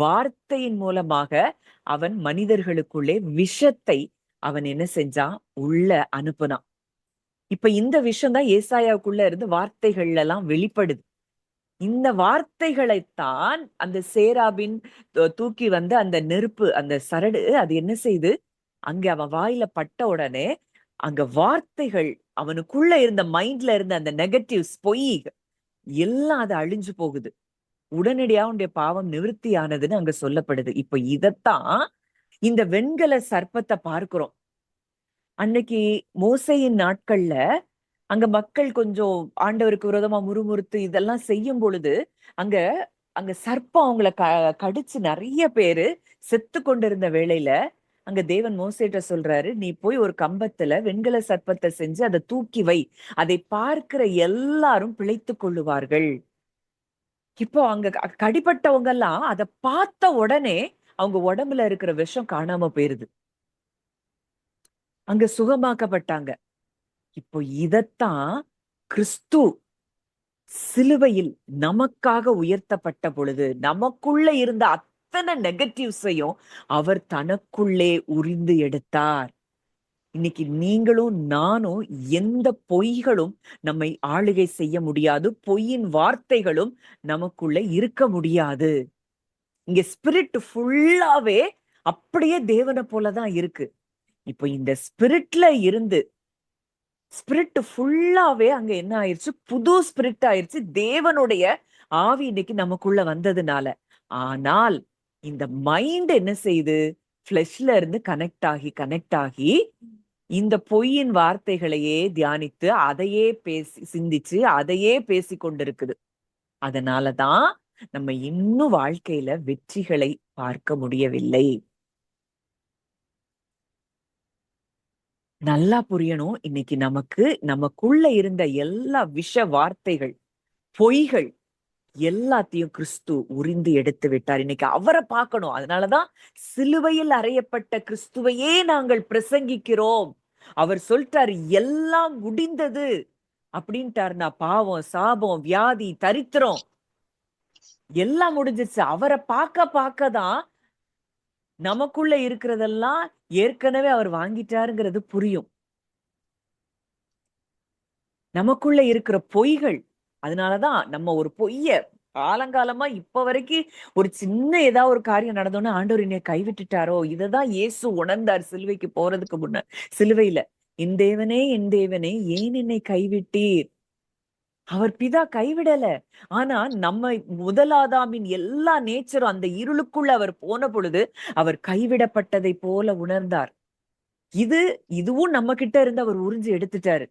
வார்த்தையின் மூலமாக அவன் மனிதர்களுக்குள்ளே விஷத்தை அவன் என்ன செஞ்சான்? உள்ள அனுப்புனான். இப்ப இந்த விஷம் தான் ஏசாயாவுக்குள்ள இருந்து வார்த்தைகள்ல எல்லாம் வெளிப்படுது. இந்த வார்த்தைகளைத்தான் அந்த சேராபின் தூக்கி வந்து அந்த நெருப்பு, அந்த சரடு அது என்ன செய்யுது? அங்க அவன் வாயில பட்ட உடனே அங்க வார்த்தைகள், அவனுக்குள்ள இருந்த மைண்ட்ல இருந்த அந்த நெகட்டிவ்ஸ், பொய் எல்லாம் அது அழிஞ்சு போகுது. உடனடியா அவனுடைய பாவம் நிவிருத்தியானதுன்னு அங்க சொல்லப்படுது. இப்ப இதத்தான் இந்த வெண்கல சர்ப்பத்தை பார்க்கிறோம். அன்னைக்கு மோசேயின் நாட்கள்ல அங்க மக்கள் கொஞ்சம் ஆண்டவருக்கு விரோதமா முறுமுறுத்து இதெல்லாம் செய்யும் பொழுது, அங்க அங்க சர்ப்பம் அவங்கள கடிச்சு நிறைய பேரு செத்து கொண்டிருந்த வேளையில, அங்க தேவன் மோசேட்ட சொல்றாரு, நீ போய் ஒரு கம்பத்துல வெண்கல சர்ப்பத்தை செஞ்சு அதை தூக்கி வை. அதை பார்க்கிற எல்லாரும் பிழைத்துக் கொள்ளுவார்கள். இப்போ அங்க கடிபட்டவங்க எல்லாம் அதை பார்த்த உடனே அவங்க உடம்புல இருக்கிற விஷம் காணாம போயிருது. அங்க சுகமாக்கப்பட்டாங்க. இப்போ இதத்தான் கிறிஸ்து சிலுவையில் நமக்காக உயர்த்தப்பட்ட பொழுது நமக்குள்ள இருந்த அத்தனை நெகட்டிவ்ஸையும் அவர் தனக்குள்ளே உரிந்து எடுத்தார். இன்னைக்கு நீங்களும் நானும் எந்த பொய்களும் நம்மை ஆளுகை செய்ய முடியாது. பொய்யின் வார்த்தைகளும் நமக்குள்ள இருக்க முடியாது. இங்க ஸ்பிரிட் ஃபுல்லாவே அப்படியே தேவனை போலதான் இருக்கு. இப்போ இந்த ஸ்பிரிட்ல இருந்து ஸ்பிரிட் ஃபுல்லாவே அங்க என்ன ஆயிருச்சு? புது ஸ்பிரிட் ஆயிருச்சு. தேவனுடைய ஆவி இன்னைக்கு நமக்குள்ள வந்ததுனால. ஆனால் இந்த மைண்ட் என்ன செய்யுது? ஃபிளஷ்ல இருந்து கனெக்ட் ஆகி இந்த பொய்யின் வார்த்தைகளையே தியானித்து, அதையே பேசி சிந்திச்சு, அதையே பேசி கொண்டிருக்குது. அதனாலதான் நம்ம இன்னும் வாழ்க்கையில வெற்றிகளை பார்க்க முடியவில்லை. நல்லா புரியணும். இன்னைக்கு நமக்குள்ள இருந்த எல்லா விஷ வார்த்தைகள், பொய்கள் எல்லாத்தையும் கிறிஸ்து உரிந்து எடுத்து விட்டார். இன்னைக்கு அவரை பார்க்கணும். அதனாலதான் சிலுவையில் அறையப்பட்ட கிறிஸ்துவையே நாங்கள் பிரசங்கிக்கிறோம். அவர் சொல்லிட்டாரு, எல்லாம் முடிந்தது அப்படின்ட்டாருன்னா, பாவம், சாபம், வியாதி, தரித்திரம் எல்லாம் முடிஞ்சிருச்சு. அவரை பார்க்கதான் நமக்குள்ள இருக்கிறதெல்லாம் ஏற்கனவே அவர் வாங்கிட்டாருங்கிறது புரியும். நமக்குள்ள இருக்கிற பொய்கள், அதனாலதான் நம்ம ஒரு பொய்ய காலங்காலமா இப்ப வரைக்கும் ஒரு சின்ன ஏதாவது ஒரு காரியம் நடந்தோன்னா, ஆண்டவர் என்னை கைவிட்டுட்டாரோ, இததான் இயேசு உணர்ந்தார் சிலுவைக்கு போறதுக்கு முன்ன. சிலுவையில, என் தேவனே என் தேவனே ஏன் என்னை கைவிட்டீர்? அவர் பிதா கைவிடல. ஆனா நம்ம முதலாதாமின் எல்லா நேச்சரும் அந்த இருளுக்குள்ள அவர் போன பொழுது அவர் கைவிடப்பட்டதை போல உணர்ந்தார். இதுவும் நம்ம கிட்ட இருந்து அவர் உறிஞ்சு எடுத்துட்டாரு.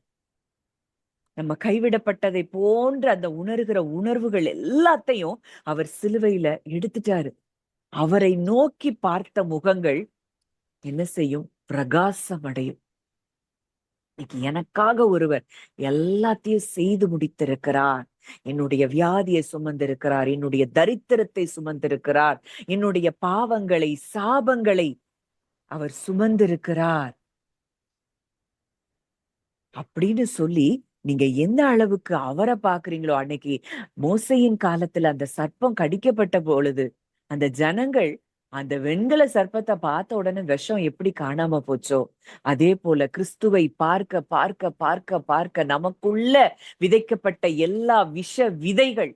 நம்ம கைவிடப்பட்டதை போன்ற அந்த உணர்கிற உணர்வுகள் எல்லாத்தையும் அவர் சிலுவையில எடுத்துட்டாரு. அவரை நோக்கி பார்த்த முகங்கள் என்ன செய்யும்? பிரகாசம் அடையும். எனக்காக ஒருவர் எல்லாத்தையும் செய்து முடித்திருக்கிறார். என்னுடைய வியாதியை சுமந்திருக்கிறார், என்னுடைய தரித்திரத்தை சுமந்திருக்கிறார், என்னுடைய பாவங்களை, சாபங்களை அவர் சுமந்திருக்கிறார் அப்படின்னு சொல்லி நீங்க எந்த அளவுக்கு அவரை பாக்குறீங்களோ, அன்னைக்கு மோசையின் காலத்துல அந்த சர்ப்பம் கடிக்கப்பட்ட பொழுது அந்த ஜனங்கள் அந்த வெண்கல சர்ப்பத்தை பார்த்த உடனே விஷம் எப்படி காணாம போச்சோ, அதே போல கிறிஸ்துவை பார்க்க பார்க்க பார்க்க பார்க்க நமக்குள்ள விதைக்கப்பட்ட எல்லா விஷ விதைகள்,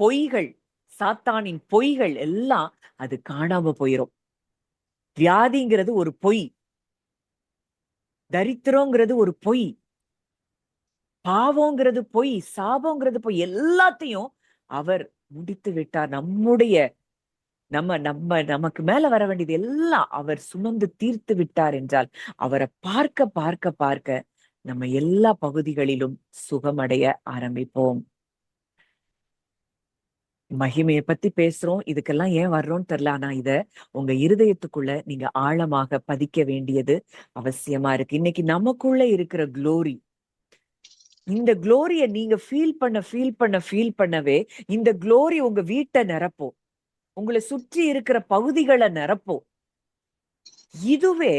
பொய்கள், சாத்தானின் பொய்கள் எல்லாம் அது காணாம போயிரும். வியாதிங்கிறது ஒரு பொய், தரித்திரங்கிறது ஒரு பொய், பாவங்கிறது பொய், சாபங்கிறது பொய், எல்லாத்தையும் அவர் முடித்து விட்டார். நமக்கு மேல வர வேண்டியது எல்லாம் அவர் சுமந்து தீர்த்து விட்டார் என்றால், அவரை பார்க்க பார்க்க பார்க்க நம்ம எல்லா பகுதிகளிலும் சுகமடைய ஆரம்பிப்போம். மகிமையை பத்தி பேசுறோம். இதுக்கெல்லாம் ஏன் வர்றோம்னு தெரியல. ஆனா இத உங்க இருதயத்துக்குள்ள நீங்க ஆழமாக பதிக்க வேண்டியது அவசியமா இருக்கு. இன்னைக்கு நமக்குள்ள இருக்கிற குளோரி, இந்த குளோரிய நீங்க ஃபீல் பண்ணவே இந்த குளோரி உங்க வீட்டை நிரப்போம், உங்களை சுற்றி இருக்கிற பகுதிகளை நிரப்போம். இதுவே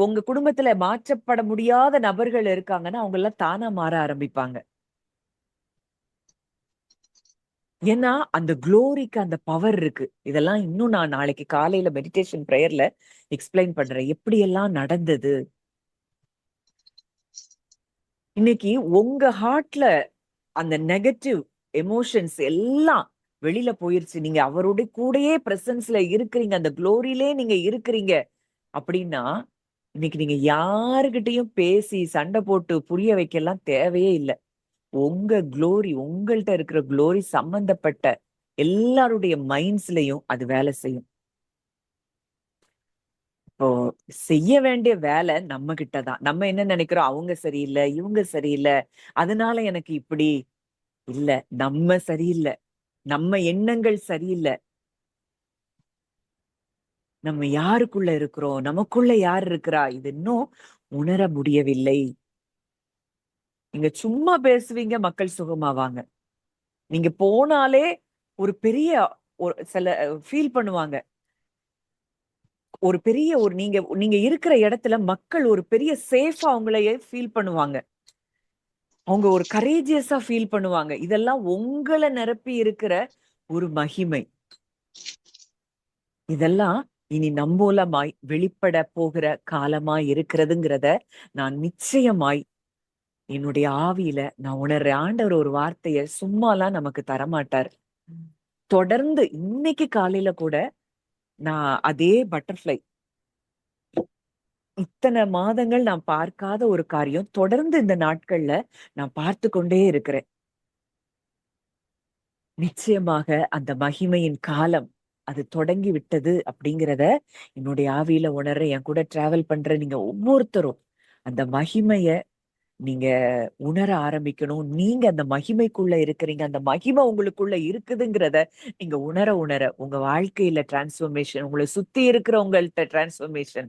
உங்க குடும்பத்துல மாற்றப்பட முடியாத நபர்கள் இருக்காங்கன்னா அவங்க எல்லாம் தானா மாற ஆரம்பிப்பாங்க. ஏன்னா அந்த குளோரிக்கு அந்த பவர் இருக்கு. இதெல்லாம் இன்னும் நான் நாளைக்கு காலையில மெடிடேஷன் பிரேயர்ல எக்ஸ்பிளைன் பண்றேன் எப்படி எல்லாம் நடந்தது. இன்னைக்கு உங்க ஹார்ட்ல அந்த நெகட்டிவ் எமோஷன்ஸ் எல்லாம் வெளியில போயிருச்சு. நீங்க அவருடைய கூடயே பிரசன்ஸ்ல இருக்கிறீங்க, அந்த குளோரியிலே நீங்க இருக்கிறீங்க அப்படின்னா இன்னைக்கு நீங்க யாருகிட்டயும் பேசி சண்டை போட்டு புரிய வைக்கலாம் தேவையே இல்லை. உங்க குளோரி, உங்கள்கிட்ட இருக்கிற குளோரி சம்பந்தப்பட்ட எல்லாருடைய மைண்ட்ஸ்லயும் அது வேலை செய்யும். இப்போ செய்ய வேண்டிய வேலை நம்ம கிட்டதான். நம்ம என்ன நினைக்கிறோம், அவங்க சரியில்லை, இவங்க சரியில்லை, அதனால எனக்கு இப்படி இல்ல. நம்ம சரியில்லை, நம்ம எண்ணங்கள் சரியில்லை. நம்ம யாருக்குள்ள இருக்கிறோம், நமக்குள்ள யார் இருக்கிறா, இது இன்னும் உணர முடியவில்லை. நீங்க சும்மா பேசுவீங்க, மக்கள் சுகமாவாங்க. நீங்க போனாலே ஒரு பெரிய ஒரு சில ஃபீல் பண்ணுவாங்க. ஒரு பெரிய ஒரு நீங்க நீங்க இருக்கிற இடத்துல மக்கள் ஒரு பெரிய சேஃபா அவங்களையே ஃபீல் பண்ணுவாங்க. அவங்க ஒரு கரேஜியஸா ஃபீல் பண்ணுவாங்க. இதெல்லாம் உங்களை நிரப்பி இருக்கிற ஒரு மகிமை. இதெல்லாம் இனி நம்பூலமாய் வெளிப்பட போகிற காலமாய் இருக்கிறதுங்கிறத நான் நிச்சயமாய் என்னுடைய ஆவியில நான் உணர்றேன். ஆண்டவர் ஒரு வார்த்தைய சும்மாலாம் நமக்கு தரமாட்டார். தொடர்ந்து இன்னைக்கு காலையில கூட நான் அதே பட்டர்ஃப்ளை, இத்தனை மாதங்கள் நான் பார்க்காத ஒரு காரியம் தொடர்ந்து இந்த நாட்கள்ல நான் பார்த்து கொண்டே இருக்கிறேன். நிச்சயமாக அந்த மகிமையின் காலம் அது தொடங்கி விட்டது அப்படிங்கிறத என்னுடைய ஆவியில உணர்ற, என் கூட டிராவல் பண்ற நீங்க ஒவ்வொருத்தரும் அந்த மகிமைய நீங்க உணர ஆரம்பிக்கணும். நீங்க அந்த மகிமைக்குள்ள இருக்கிறீங்க, அந்த மகிமை உங்களுக்குள்ள இருக்குதுங்கிறத நீங்க உணர உணர உங்க வாழ்க்கையில டிரான்ஸ்ஃபர்மேஷன், உங்களை சுத்தி இருக்கிறவங்கள்ட்ட டிரான்ஸ்ஃபர்மேஷன்.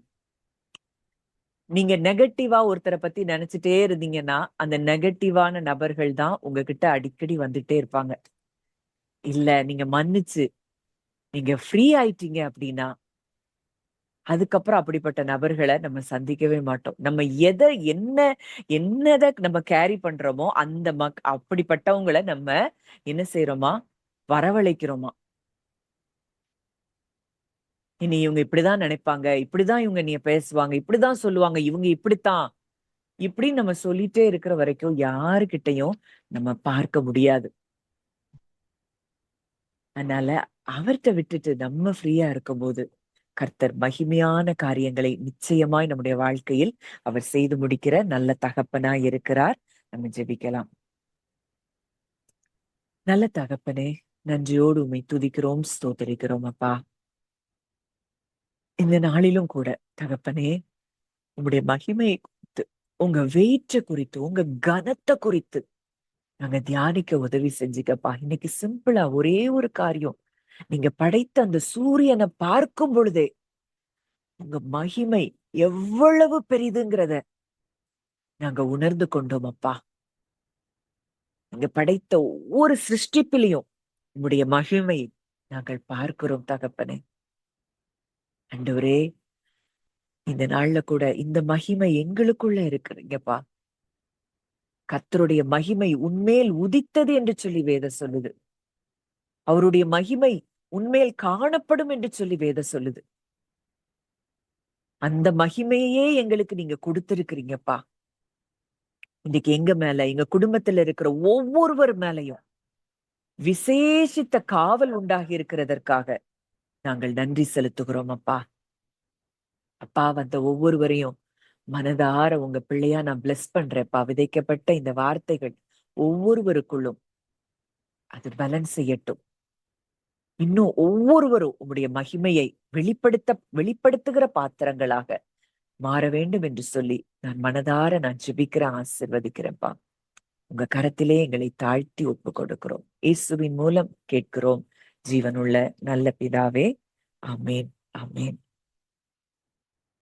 நீங்க நெகட்டிவா ஒருத்தரை பத்தி நினைச்சிட்டே இருந்தீங்கன்னா அந்த நெகட்டிவான நபர்கள் தான் உங்ககிட்ட அடிக்கடி வந்துட்டே இருப்பாங்க. இல்ல நீங்க மன்னிச்சு நீங்க ஃப்ரீ ஆயிட்டீங்க அப்படின்னா அதுக்கப்புறம் அப்படிப்பட்ட நபர்களை நம்ம சந்திக்கவே மாட்டோம். நம்ம என்னத நம்ம கேரி பண்றோமோ அந்த அப்படிப்பட்டவங்களை நம்ம என்ன செய்யறோமா, வரவழைக்கிறோமா. இனி இவங்க இப்படிதான் நினைப்பாங்க, இப்படிதான் இவங்க நீ பேசுவாங்க, இப்படிதான் சொல்லுவாங்க, இவங்க இப்படித்தான், இப்படின்னு நம்ம சொல்லிட்டே இருக்கிற வரைக்கும் யாருகிட்டையும் நம்ம பார்க்க முடியாது. அதனால அவர்கிட்ட விட்டுட்டு நம்ம ஃப்ரீயா இருக்கும்போது கர்த்தர் மகிமையான காரியங்களை நிச்சயமாய் நம்முடைய வாழ்க்கையில் அவர் செய்து முடிக்கிற நல்ல தகப்பனாய் இருக்கிறார். நம்ம ஜெபிக்கலாம். நல்ல தகப்பனே, நன்றியோடு உம்மை துதிக்கிறோம், ஸ்தோத்தரிக்கிறோம் அப்பா. இந்த நாளிலும் கூட தகப்பனே, உங்களுடைய மகிமையை குறித்து, உங்க வெயிற்ற குறித்து, உங்க கனத்தை குறித்து நாங்க தியானிக்க உதவி செஞ்சுக்கப்பா. இன்னைக்கு சிம்பிளா ஒரே ஒரு காரியம், நீங்க படைத்த அந்த சூரியனை பார்க்கும் பொழுதே உங்க மகிமை எவ்வளவு பெரிதுங்கிறத நாங்க உணர்ந்து கொண்டோம் அப்பா. நீங்க படைத்த ஒவ்வொரு சிருஷ்டிப்பிலையும் உங்களுடைய மகிமை நாங்கள் பார்க்கிறோம் தகப்பனே. ஆண்டவரே, இந்த நாள்ல கூட இந்த மகிமை எங்களுக்குள்ள இருக்குறீங்கப்பா. கர்த்தருடைய மகிமை உன்மேல் உதித்தது என்று சொல்லி வேதம் சொல்லுது. அவருடைய மகிமை உன்மேல் காணப்படும் என்று சொல்லி வேதம் சொல்லுது. அந்த மகிமையே எங்களுக்கு நீங்க கொடுத்திருக்கிறீங்கப்பா. இன்னைக்கு எங்க மேல, எங்க குடும்பத்துல இருக்கிற ஒவ்வொருவர் மேலையும் விசேஷித்த காவல் உண்டாகி இருக்கிறதற்காக நாங்கள் நன்றி செலுத்துகிறோம் அப்பா. அப்பா, வந்த ஒவ்வொருவரையும் மனதார உங்க பிள்ளையா நான் பிளஸ் பண்றேன்ப்பா. விதைக்கப்பட்ட இந்த வார்த்தைகள் ஒவ்வொருவருக்குள்ளும் அது பலன் செய்யட்டும். இன்னும் ஒவ்வொருவரும் உம்முடைய மகிமையை வெளிப்படுத்துகிற பாத்திரங்களாக மாற வேண்டும் என்று சொல்லி நான் மனதார ஜெபிக்கிறேன், ஆசீர்வதிக்கிறேன்ப்பா. உங்க கரத்திலே எங்களை தாழ்த்தி ஒப்பு கொடுக்கிறோம். இயேசுவின் மூலம் கேட்கிறோம் ஜீவனுள்ள நல்ல பிதாவே. ஆமேன், ஆமேன்.